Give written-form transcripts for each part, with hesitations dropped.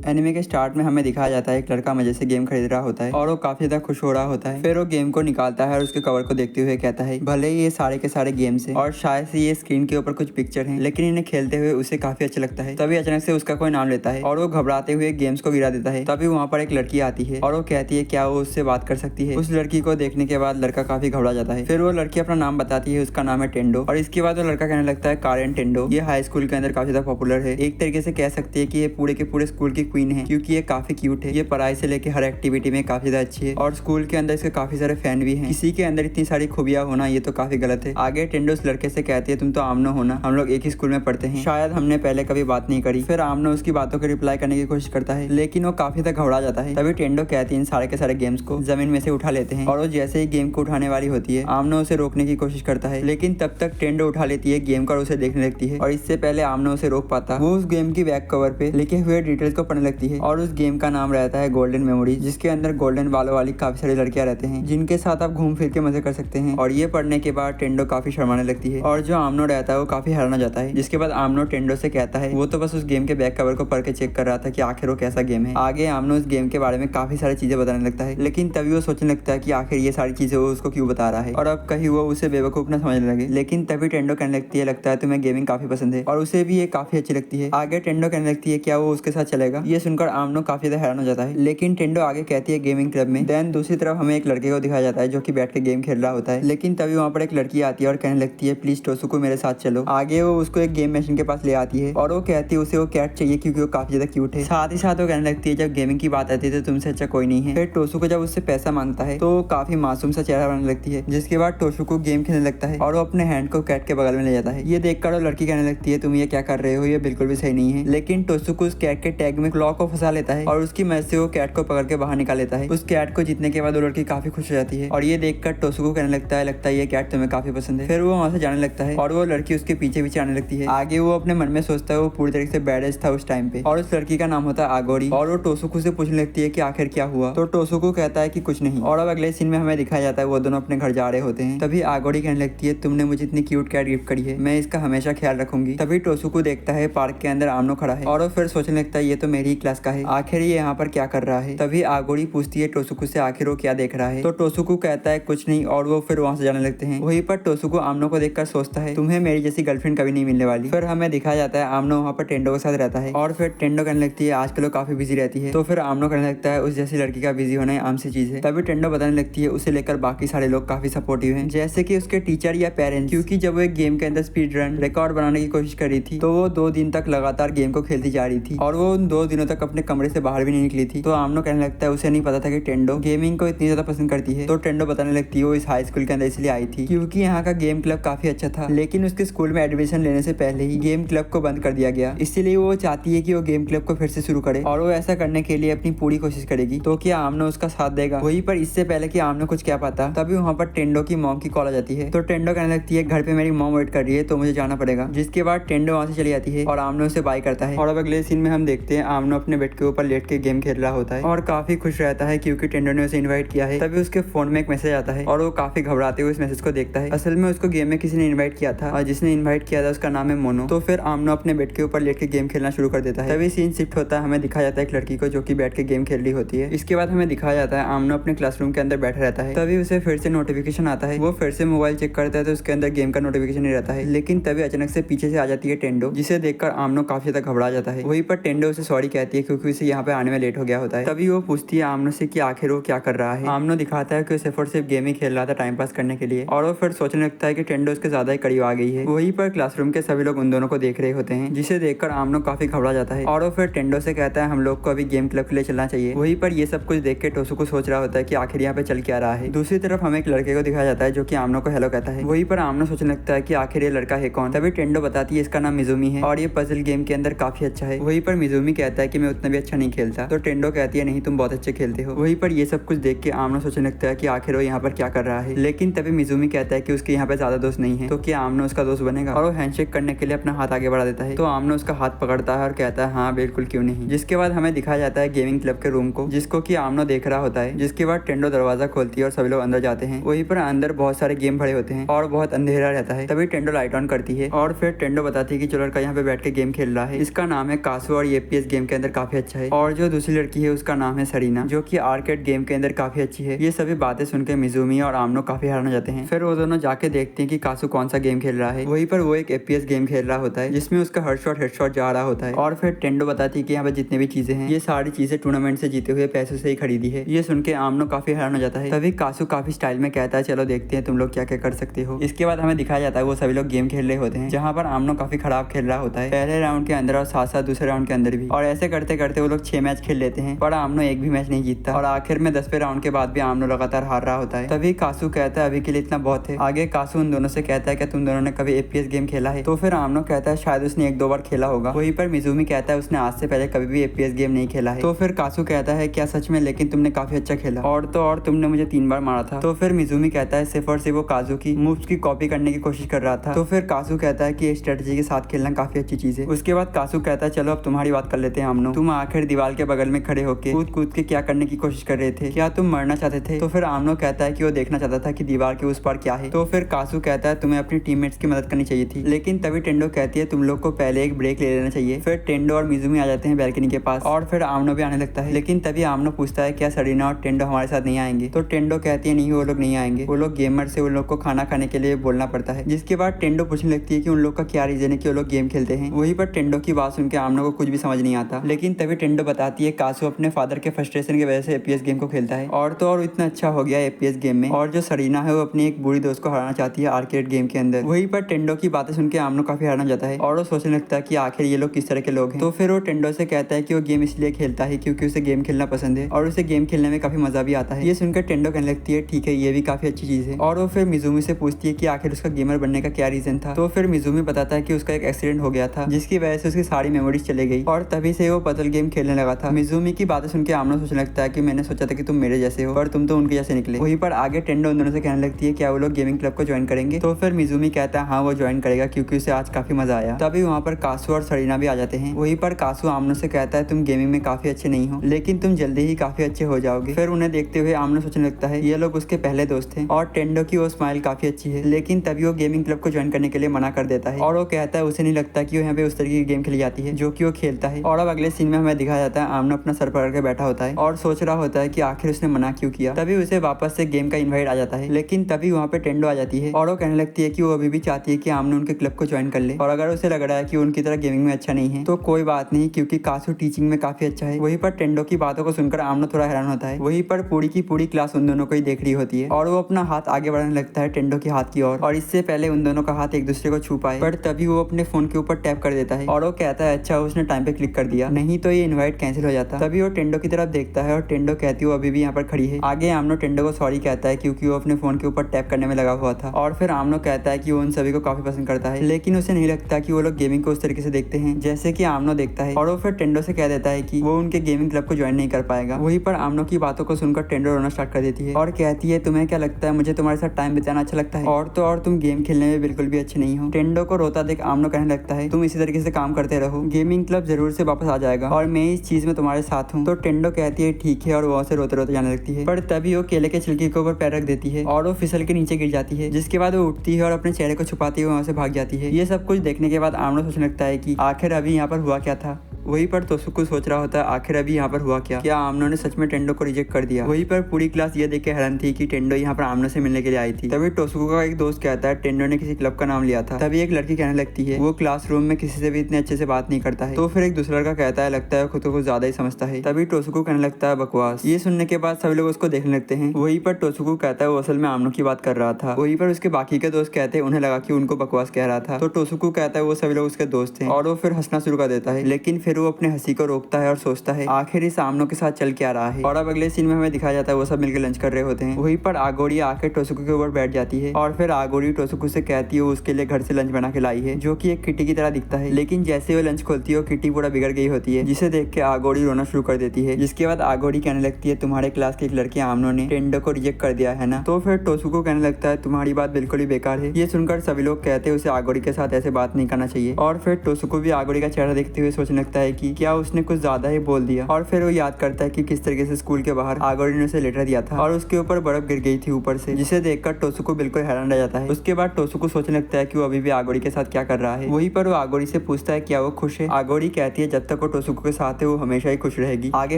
Anime के start में हमें दिखाया जाता है एक लड़का मजे से गेम खरीद रहा होता है और वो काफी ज्यादा खुश हो रहा होता है। फिर वो गेम को निकालता है और उसके कवर को देखते हुए कहता है भले ही ये सारे के सारे गेम्स हैं और शायद से ये स्क्रीन के ऊपर कुछ पिक्चर हैं, लेकिन इन्हें खेलते हुए उसे काफी अच्छा लगता है। तभी अचानक से उसका कोई नाम लेता है और वो घबराते हुए गेम्स को गिरा देता है। तभी वहाँ पर एक लड़की आती है और वो कहती है क्या वो उससे बात कर सकती है। उस लड़की को देखने के बाद लड़का काफी घबरा जाता है। फिर वो लड़की अपना नाम बताती है, उसका नाम है टेंडो। और इसके बाद वो लड़का कहने लगता है कारेन टेंडो ये हाई स्कूल के अंदर काफी ज्यादा पॉपुलर है। एक तरीके से कह सकती है कि ये पूरे के पूरे स्कूल की क्वीन है, क्योंकि ये काफी क्यूट है। ये पढ़ाई से लेकर हर एक्टिविटी में काफी ज्यादा अच्छी है और स्कूल के अंदर इसके काफी सारे फैन भी हैं। किसी के अंदर इतनी सारी खूबियां होना ये तो काफी गलत है। आगे टेंडो उस लड़के से कहती है तुम तो आमनो हो ना, हम लोग एक ही स्कूल में पढ़ते हैं, शायद हमने पहले कभी बात नहीं करी। फिर आमनो उसकी बातों को रिप्लाई करने की कोशिश करता है, लेकिन वो काफी ज्यादा घबरा जाता है। तभी टेंडो कहती है इन सारे के सारे गेम्स को जमीन में से उठा लेते हैं और वो जैसे ही गेम को उठाने वाली होती है आमनो उसे रोकने की कोशिश करता है, लेकिन तब तक टेंडो उठा लेती है गेम को और उसे देखने लगती है। और इससे पहले आमनो उसे रोक पाता, वो उस गेम की बैक कवर पे लिखे हुए डिटेल्स को पढ़ने लगती है और उस गेम का नाम रहता है गोल्डन मेमोरीज, जिसके अंदर गोल्डन बालों वाली काफी सारी लड़कियां रहते हैं जिनके साथ आप घूम फिर के मजे कर सकते हैं। और ये पढ़ने के बाद टेंडो काफी शर्माने लगती है और जो आमनो रहता है वो काफी हैरान हो जाता है। जिसके बाद आमनो टेंडो से कहता है वो तो बस उस गेम के बैक कवर को पढ़ के चेक कर रहा था कि आखिर वो कैसा गेम है। आगे आमनो उस गेम के बारे में काफी सारी चीजें बताने लगता है, लेकिन तभी वो सोचने लगता है कि आखिर ये सारी चीजें वो उसको क्यों बता रहा है और अब कहीं वो उसे बेवकूफ न समझने लगे। लेकिन तभी टेंडो कहने लगती है लगता है तुम्हें गेमिंग काफी पसंद है और उसे भी ये काफी अच्छी लगती है। आगे टेंडो कहने लगती है क्या वो उसके साथ चलेगा। ये सुनकर आमनो काफी ज्यादा हैरान हो जाता है, लेकिन टेंडो आगे कहती है गेमिंग क्लब में। देन दूसरी तरफ हमें एक लड़के को दिखाया जाता है जो कि बैठ के गेम खेल रहा होता है, लेकिन तभी वहाँ पर एक लड़की आती है और कहने लगती है प्लीज टोसुको मेरे साथ चलो। आगे वो उसको एक गेम मशीन के पास ले आती है और वो कहती है उसे वो कैट चाहिए क्योंकि वो काफी ज्यादा क्यूट है। साथ ही साथ वो कहने लगती है जब गेमिंग की बात आती है तो तुमसे अच्छा कोई नहीं है। फिर टोसुको जब उससे पैसा मांगता है तो काफी मासूम सा चेहरा बनाने लगती है, जिसके बाद टोसुको गेम खेलने लगता है और वो अपने हैंड को कैट के बगल में ले जाता है। ये देखकर वो लड़की कहने लगती है तुम ये क्या कर रहे हो, ये बिल्कुल भी सही नहीं है। लेकिन टोसुको उस कैट के टैग में क्लॉ को फंसा लेता है और उसकी मदद से वो कैट को पकड़ के बाहर निकाल लेता है। उस कैट को जीतने के बाद वो लड़की काफी खुश हो जाती है और ये देखकर टोसुको कहने लगता है ये कैट तुम्हें काफी पसंद है। फिर वो वहाँ से जाने लगता है और वो लड़की उसके पीछे पीछे आने लगती है। आगे वो अपने मन में सोचता है वो पूरी तरीके से बैडेज था उस टाइम पे और उस लड़की का नाम होता है आगोरी और वो टोसुको से पूछने लगती है कि आखिर क्या हुआ। तो टोसुको कहता है कि कुछ नहीं। और अब अगले सीन में हमें दिखाया जाता है वो दोनों अपने घर जा रहे होते हैं। तभी आगोरी कहने लगती है तुमने मुझे इतनी क्यूट कैट गिफ्ट करी है, मैं इसका हमेशा ख्याल रखूंगी। तभी टोसुको देखता है पार्क के अंदर आमनो खड़ा है और वो फिर सोचने लगता है ये तो मेरी ही क्लास का है, आखिर ये यहाँ पर क्या कर रहा है। तभी आगोरी पूछती है टोसुको से आखिर वो क्या देख रहा है। तो टोसुको कहता है कुछ नहीं और वो फिर वहाँ से जाने लगते हैं। वहीं पर टोसुको आमनो को देखकर सोचता है तुम्हें मेरी जैसी गर्लफ्रेंड कभी नहीं मिलने वाली। फिर हमें दिखाया जाता है आमनो वहाँ पर टेंडो के साथ रहता है और फिर टेंडो कहने लगती है आजकल वो काफी बिजी रहती है। तो फिर आमनो कहने लगता है उस जैसी लड़की का बिजी होना आम सी चीज है। तभी टेंडो बताने लगती है उसे लेकर बाकी सारे लोग काफी सपोर्टिव हैं, जैसे कि उसके टीचर या पेरेंट्स, क्योंकि जब वो एक गेम के अंदर स्पीड रन रिकॉर्ड बनाने की कोशिश कर रही थी तो वो 2 दिन तक लगातार गेम को खेलती जा रही थी और वो उन 2 दिनों तक अपने कमरे से बाहर भी नहीं निकली थी। तो आमनो कहने लगता है उसे नहीं पता था कि टेंडो गेमिंग को इतनी ज्यादा पसंद करती है। तो टेंडो बताने लगती है वो इस हाई स्कूल के अंदर इसलिए आई थी क्योंकि यहाँ का गेम क्लब काफी अच्छा था, लेकिन उसके स्कूल में एडमिशन लेने से पहले ही गेम क्लब को बंद कर दिया गया, इसीलिए वो चाहती है कि वो गेम क्लब को फिर से शुरू करे और वो ऐसा करने के लिए अपनी पूरी कोशिश करेगी। तो क्या आमनो उसका साथ देगा। वहीं पर इससे पहले कि आमनो कुछ क्या पाता तभी वहाँ पर टेंडो की मॉम की कॉल आ जाती है। तो टेंडो कहने लगती है घर पे मेरी मॉम वेट कर रही है तो मुझे जाना पड़ेगा। जिसके बाद टेंडो वहाँ से चली जाती है और आमनो उसे बाय करता है। और अब अगले सीन में हम देखते हैं आमनो अपने बेड के ऊपर लेट के गेम खेल रहा होता है और काफी खुश रहता है क्योंकि टेंडो ने उसे इन्वाइट किया है। तभी उसके फोन में एक मैसेज आता है और वो काफी घबराते हुए इस मैसेज को देखता है। असल में उसको गेम में किसी ने इन्वाइट किया था और जिसने इन्वाइट किया था उसका नाम है मोनो। तो फिर आमनो अपने बेड के ऊपर लेट के गेम खेलना शुरू कर देता है। तभी सीन शिफ्ट होता है, हमें दिखाया जाता है एक लड़की को जो कि बैठ के गेम खेल रही होती है। इसके बाद हमें दिखाया जाता है आमनो अपने क्लासरूम के अंदर बैठा रहता है। तभी उसे फिर से नोटिफिकेशन आता है, वो फिर से मोबाइल चेक करता है तो उसके अंदर गेम का नोटिफिकेशन नहीं रहता है। लेकिन तभी अचानक से पीछे से आ जाती है टेंडो, जिसे देखकर आमनो काफी ज्यादा घबरा जाता है। वहीं पर टेंडो उसे सॉरी कहती है क्योंकि उसे यहाँ पे आने में लेट हो गया होता है। तभी वो पूछती है आमनो से कि आखिर वो क्या कर रहा है। आमनो दिखाता है कि सिर्फ गेम ही खेल रहा था टाइम पास करने के लिए और वो फिर सोचने लगता है कि टेंडो उसके ज्यादा ही करीब आ गई है। वहीं पर क्लासरूम के सभी लोग उन दोनों को देख रहे होते हैं, जिसे देखकर आमनो काफी घबरा जाता है और वो फिर टेंडो से कहता है हम लोग को अभी गेम क्लब के लिए चलना चाहिए। वहीं पर ये सब कुछ देख के टोसुको सोच रहा होता है कि आखिर यहाँ पे चल क्या रहा है। दूसरी तरफ हमें एक लड़के को दिखाया जाता है जो कि आमनो को हेलो कहता है। वहीं पर आमनो सोचने लगता है कि आखिर ये लड़का है कौन। तभी टेंडो बताती है इसका नाम मिजुमी है और ये पजल गेम के अंदर काफी अच्छा है। वहीं पर मिजुमी कहता है कि मैं उतना भी अच्छा नहीं खेलता। तो टेंडो कहती है नहीं तुम बहुत अच्छे खेलते हो। वहीं पर ये सब कुछ देख के आमनो सोचने लगता है कि आखिर वो यहाँ पर क्या कर रहा है। लेकिन तभी मिजुमी कहता है कि उसके यहाँ पे ज्यादा दोस्त नहीं है, तो क्या आमनो उसका दोस्त बनेगा। और वो हैंडशेक करने के लिए अपना हाथ आगे बढ़ा देता है। तो आमनो उसका हाथ पकड़ता है और कहता है हाँ बिल्कुल क्यों नहीं। जिसके बाद हमें दिखाया जाता है गेमिंग क्लब के रूम को, जिसको कि आमनो देख रहा होता है। जिसके बाद टेंडो दरवाजा खोलती है और सभी लोग अंदर जाते हैं। वहीं पर अंदर बहुत सारे गेम भरे होते हैं और बहुत अंधेरा रहता है। तभी टेंडो लाइट ऑन करती है और फिर टेंडो बताती है कि जो लड़का यहाँ पे बैठ के गेम खेल रहा है इसका नाम है कासो और ये FPS गेम के के अंदर काफी अच्छा है। और जो दूसरी लड़की है उसका नाम है सरीना, जो कि आर्केड गेम के अंदर काफी अच्छी है। ये सभी बातें सुन के मिजुमी और आमनो काफी हैरान हो जाते हैं। फिर वो दोनों जाके देखते हैं कि कासू कौन सा गेम खेल रहा है। वहीं पर वो एक FPS गेम खेल रहा होता है जिसमें उसका हर शॉट हेडशॉट जा रहा होता है। और फिर टेंडो बताती है कि यहाँ पे जितने भी चीजें हैं ये सारी चीजें टूर्नामेंट से जीते हुए पैसों से ही खरीदी है। ये सुन के आमनो काफी हैरान हो जाता है। तभी कासू काफी स्टाइल में कहता है चलो देखते हैं तुम लोग क्या क्या कर सकते हो। इसके बाद हमें दिखाया जाता है वो सभी लोग गेम खेल रहे होते हैं, जहाँ पर आमनो काफी खराब खेल रहा होता है पहले राउंड के अंदर और साथ साथ दूसरे राउंड के अंदर भी। और ऐसे करते करते वो लोग 6 मैच खेल लेते हैं पर आमनो एक भी मैच नहीं जीतता और आखिर में 10वें राउंड के बाद भी आमनो लगातार हार रहा होता है। तभी कासू कहता है अभी के लिए इतना बहुत है। आगे कासू उन दोनों से कहता है कि तुम दोनों ने कभी FPS गेम खेला है? तो फिर आमनो कहता है शायद उसने 1-2 बार खेला होगा। वहीं पर मिजुमी कहता है उसने आज से पहले कभी भी FPS गेम नहीं खेला है। तो फिर कासू कहता है क्या सच में? लेकिन तुमने काफी अच्छा खेला और तो और तुमने मुझे 3 बार मारा था। तो फिर मिजुमी कहता है सिर्फ और सिर्फ वो काजू की मूव्स की कॉपी करने की कोशिश कर रहा था। तो फिर कासू कहता है कि स्ट्रेटजी के साथ खेलना काफी अच्छी चीज है। उसके बाद कासू कहता है चलो अब तुम्हारी बात कर लेते हैं आमनो, तुम आखिर दीवार के बगल में खड़े होकर कूद कूद के क्या करने की कोशिश कर रहे थे? क्या तुम मरना चाहते थे? तो फिर आमनो कहता है कि वो देखना चाहता था कि दीवार के उस पार क्या है। तो फिर कासू कहता है तुम्हें अपनी टीममेट्स की मदद करनी चाहिए थी। लेकिन तभी टेंडो कहती है तुम लोग को पहले एक ब्रेक ले लेना चाहिए। फिर टेंडो और मिजुमी आ जाते हैं बैल्कनी के पास और फिर आमनो भी आने लगता है। लेकिन तभी आमनो पूछता है क्या सरीना और टेंडो हमारे साथ नहीं आएंगे? तो टेंडो कहती है नहीं वो लोग नहीं आएंगे, वो लोग गेमर से उन लोग को खाना खाने के लिए बोलना पड़ता है। जिसके बाद टेंडो पूछने लगती है कि उन लोग का क्या रीजन है कि वो लोग गेम खेलते हैं। वहीं पर टेंडो की बात सुन के आमनो को कुछ भी समझ नहीं आता। लेकिन तभी टेंडो बताती है कासू अपने फादर के फ्रस्ट्रेशन की वजह से FPS गेम को खेलता है और तो और इतना अच्छा हो गया FPS गेम में। और जो सरीना है वो अपनी एक बुरी दोस्त को हराना चाहती है आर्केड गेम के अंदर। वहीं पर टेंडो की बातें सुन के आमनो काफी हैरान हो जाता है और वो सोचने लगता है कि आखिर ये लोग किस तरह के लोग हैं। तो फिर वो टेंडो से कहता है कि वो गेम इसलिए खेलता है क्योंकि उसे गेम खेलना पसंद है और उसे गेम खेलने में काफी मजा भी आता है। ये सुनकर टेंडो कहने लगती है ठीक है ये भी काफी अच्छी चीज है। और वो फिर मिजुमी से पूछती है कि आखिर उसका गेमर बनने का क्या रीजन था। तो फिर मिजुमी बताता है कि उसका एक एक्सीडेंट हो गया था जिसकी वजह से उसकी सारी मेमोरीज चले गई और तभी से वो पजल गेम खेलने लगा था। मिजुमी की बातें सुन के आमनो सोचने लगता है कि मैंने सोचा था कि तुम मेरे जैसे हो पर तुम तो उनके जैसे निकले। वहीं पर आगे टेंडो उन दोनों से कहने लगती है क्या वो लोग गेमिंग क्लब को ज्वाइन करेंगे? तो फिर मिजुमी कहता है हाँ वो ज्वाइन करेगा क्योंकि उसे आज काफी मजा आया। तभी वहाँ पर कासू और सरीना भी आ जाते हैं। वहीं पर कासू आमनो से कहता है तुम गेमिंग में काफी अच्छे नहीं हो लेकिन तुम जल्दी ही काफी अच्छे हो जाओगे। फिर उन्हें देखते हुए आमनो सोचने लगता है ये लोग उसके पहले दोस्त थे और टेंडो की वो स्माइल काफी अच्छी है। लेकिन तभी वो गेमिंग क्लब को ज्वाइन करने के लिए मना कर देता है और वो कहता है उसे नहीं लगता कि वो यहाँ पे उस तरीके की गेम खेली जाती है जो कि वो खेलता है। और अब अगले सीन में हमें दिखाया जाता है आमनो अपना सर पकड़ के बैठा होता है और सोच रहा होता है कि आखिर उसने मना क्यों किया। तभी उसे वापस से गेम का इन्वाइट आ जाता है। लेकिन तभी वहाँ पे टेंडो आ जाती है और वो कहने लगती है कि वो अभी भी चाहती है कि आमनो उनके क्लब को ज्वाइन कर ले और अगर उसे लग रहा है कि उनकी तरह गेमिंग में अच्छा नहीं है तो कोई बात नहीं क्योंकि कासू टीचिंग में काफी अच्छा है। वहीं पर टेंडो की बातों को सुनकर आमनो थोड़ा हैरान होता है। वहीं पर पूरी की पूरी क्लास उन दोनों को ही देख रही होती है और वो अपना हाथ आगे बढ़ाने लगता है टेंडो के हाथ की ओर और इससे पहले उन दोनों का हाथ एक दूसरे को छू पाए। पर तभी वो अपने फोन के ऊपर टैप कर देता है और वो कहता है अच्छा उसने टाइम पे क्लिक कर दिया, नहीं तो ये इन्वाइट कैंसिल हो जाता। तभी वो टेंडो की तरफ देखता है और टेंडो कहती है वो अभी भी यहाँ पर खड़ी है। आगे आमनो टेंडो को सॉरी कहता है क्योंकि वो अपने फोन के ऊपर टैप करने में लगा हुआ था। और फिर आमनो कहता है कि वो उन सभी को काफी पसंद करता है लेकिन उसे नहीं लगता कि वो लोग गेमिंग को उस तरीके से देखते हैं जैसे कि आमनो देखता है। और वो फिर टेंडो से कह देता है कि वो उनके गेमिंग क्लब को ज्वाइन नहीं कर पाएगा। वहीं पर आमनो की बातों को सुनकर टेंडो रोना स्टार्ट कर देती है और कहती है तुम्हें क्या लगता है मुझे तुम्हारे साथ टाइम बिताना अच्छा लगता है और तो और तुम गेम खेलने में बिल्कुल भी अच्छे नहीं हो। टेंडो को रोता देख आमनो कहने लगता है तुम इसी तरीके से काम करते रहो, गेमिंग क्लब जरूर से वापस आ जाएगा और मैं इस चीज में तुम्हारे साथ हूँ। तो टेंडो कहती है ठीक है और वहाँ से रोते रोते जाने लगती है। पर तभी वो केले के छिलके के ऊपर पैर रख देती है और वो फिसल के नीचे गिर जाती है जिसके बाद वो उठती है और अपने चेहरे को छुपाती हुए वहाँ से भाग जाती है। ये सब कुछ देखने के बाद आमनो सोचने लगता है कि आखिर अभी यहाँ पर हुआ क्या था। वहीं पर तोसुको सोच रहा होता है आखिर अभी यहाँ पर हुआ क्या आमनो ने सच में टेंडो को रिजेक्ट कर दिया। वहीं पर पूरी क्लास ये देख के हैरान थी कि टेंडो यहाँ पर आमनो से मिलने के लिए आई थी। तभी टोसुको का एक दोस्त कहता है टेंडो ने किसी क्लब का नाम लिया था। तभी एक लड़की कहने लगती है वो क्लासरूम में किसी से भी इतने अच्छे से बात नहीं करता है। तो फिर एक दूसरा लड़का कहता है लगता है खुद को ज्यादा ही समझता है। तभी टोसुको कहने लगता है बकवास। ये सुनने के बाद सभी लोग उसको देखने लगते हैं। वहीं पर टोसुको कहता है वो असल में आमनो की बात कर रहा था। वहीं पर उसके बाकी के दोस्त कहते हैं उन्हें लगा कि उनको बकवास कह रहा था। तो टोसुको कहता है वो सभी लोग उसके दोस्त हैं और वो फिर हंसना शुरू कर देता है। लेकिन फिर वो अपने हंसी को रोकता है और सोचता है आखिर इस आमनो के साथ चल क्या रहा है। और अब अगले सीन में हमें दिखाया जाता है वो सब मिलकर लंच कर रहे होते हैं। वहीं पर आगोरी आकर टोसुको के ऊपर बैठ जाती है और फिर आगोरी टोसुको से कहती है उसके लिए घर से लंच बना के लाई है जो कि एक किटी की तरह दिखता है। लेकिन जैसे वो लंच खोलती है वो किटी पूरा बिगड़ गई होती है जिसे देख के आगोरी रोना शुरू कर देती है। जिसके बाद आगोरी कहने लगती है तुम्हारे क्लास की एक लड़की आमनो ने टेंडो को रिजेक्ट कर दिया है ना। तो फिर टोसुको कहने लगता है तुम्हारी बात बिल्कुल ही बेकार है। ये सुनकर सभी लोग कहते हैं उसे आगोरी के साथ ऐसे बात नहीं करना चाहिए। और फिर टोसुको भी आगोरी का चेहरा देखते हुए सोचने लगता है है कि क्या उसने कुछ ज्यादा ही बोल दिया। और फिर वो याद करता है कि किस तरीके से स्कूल के बाहर आगोरी ने उसे लेटर दिया था और उसके ऊपर बर्फ गिर गई थी ऊपर से, जिसे देखकर टोसुको बिल्कुल हैरान रह जाता है। उसके बाद टोसुको सोचने लगता है कि वो अभी भी आगोरी के साथ क्या कर रहा है। वहीं पर वो आगोरी से पूछता है क्या वो खुश है। आगोरी कहती है जब तक वो टोसुको के साथ है वो हमेशा ही खुश रहेगी। आगे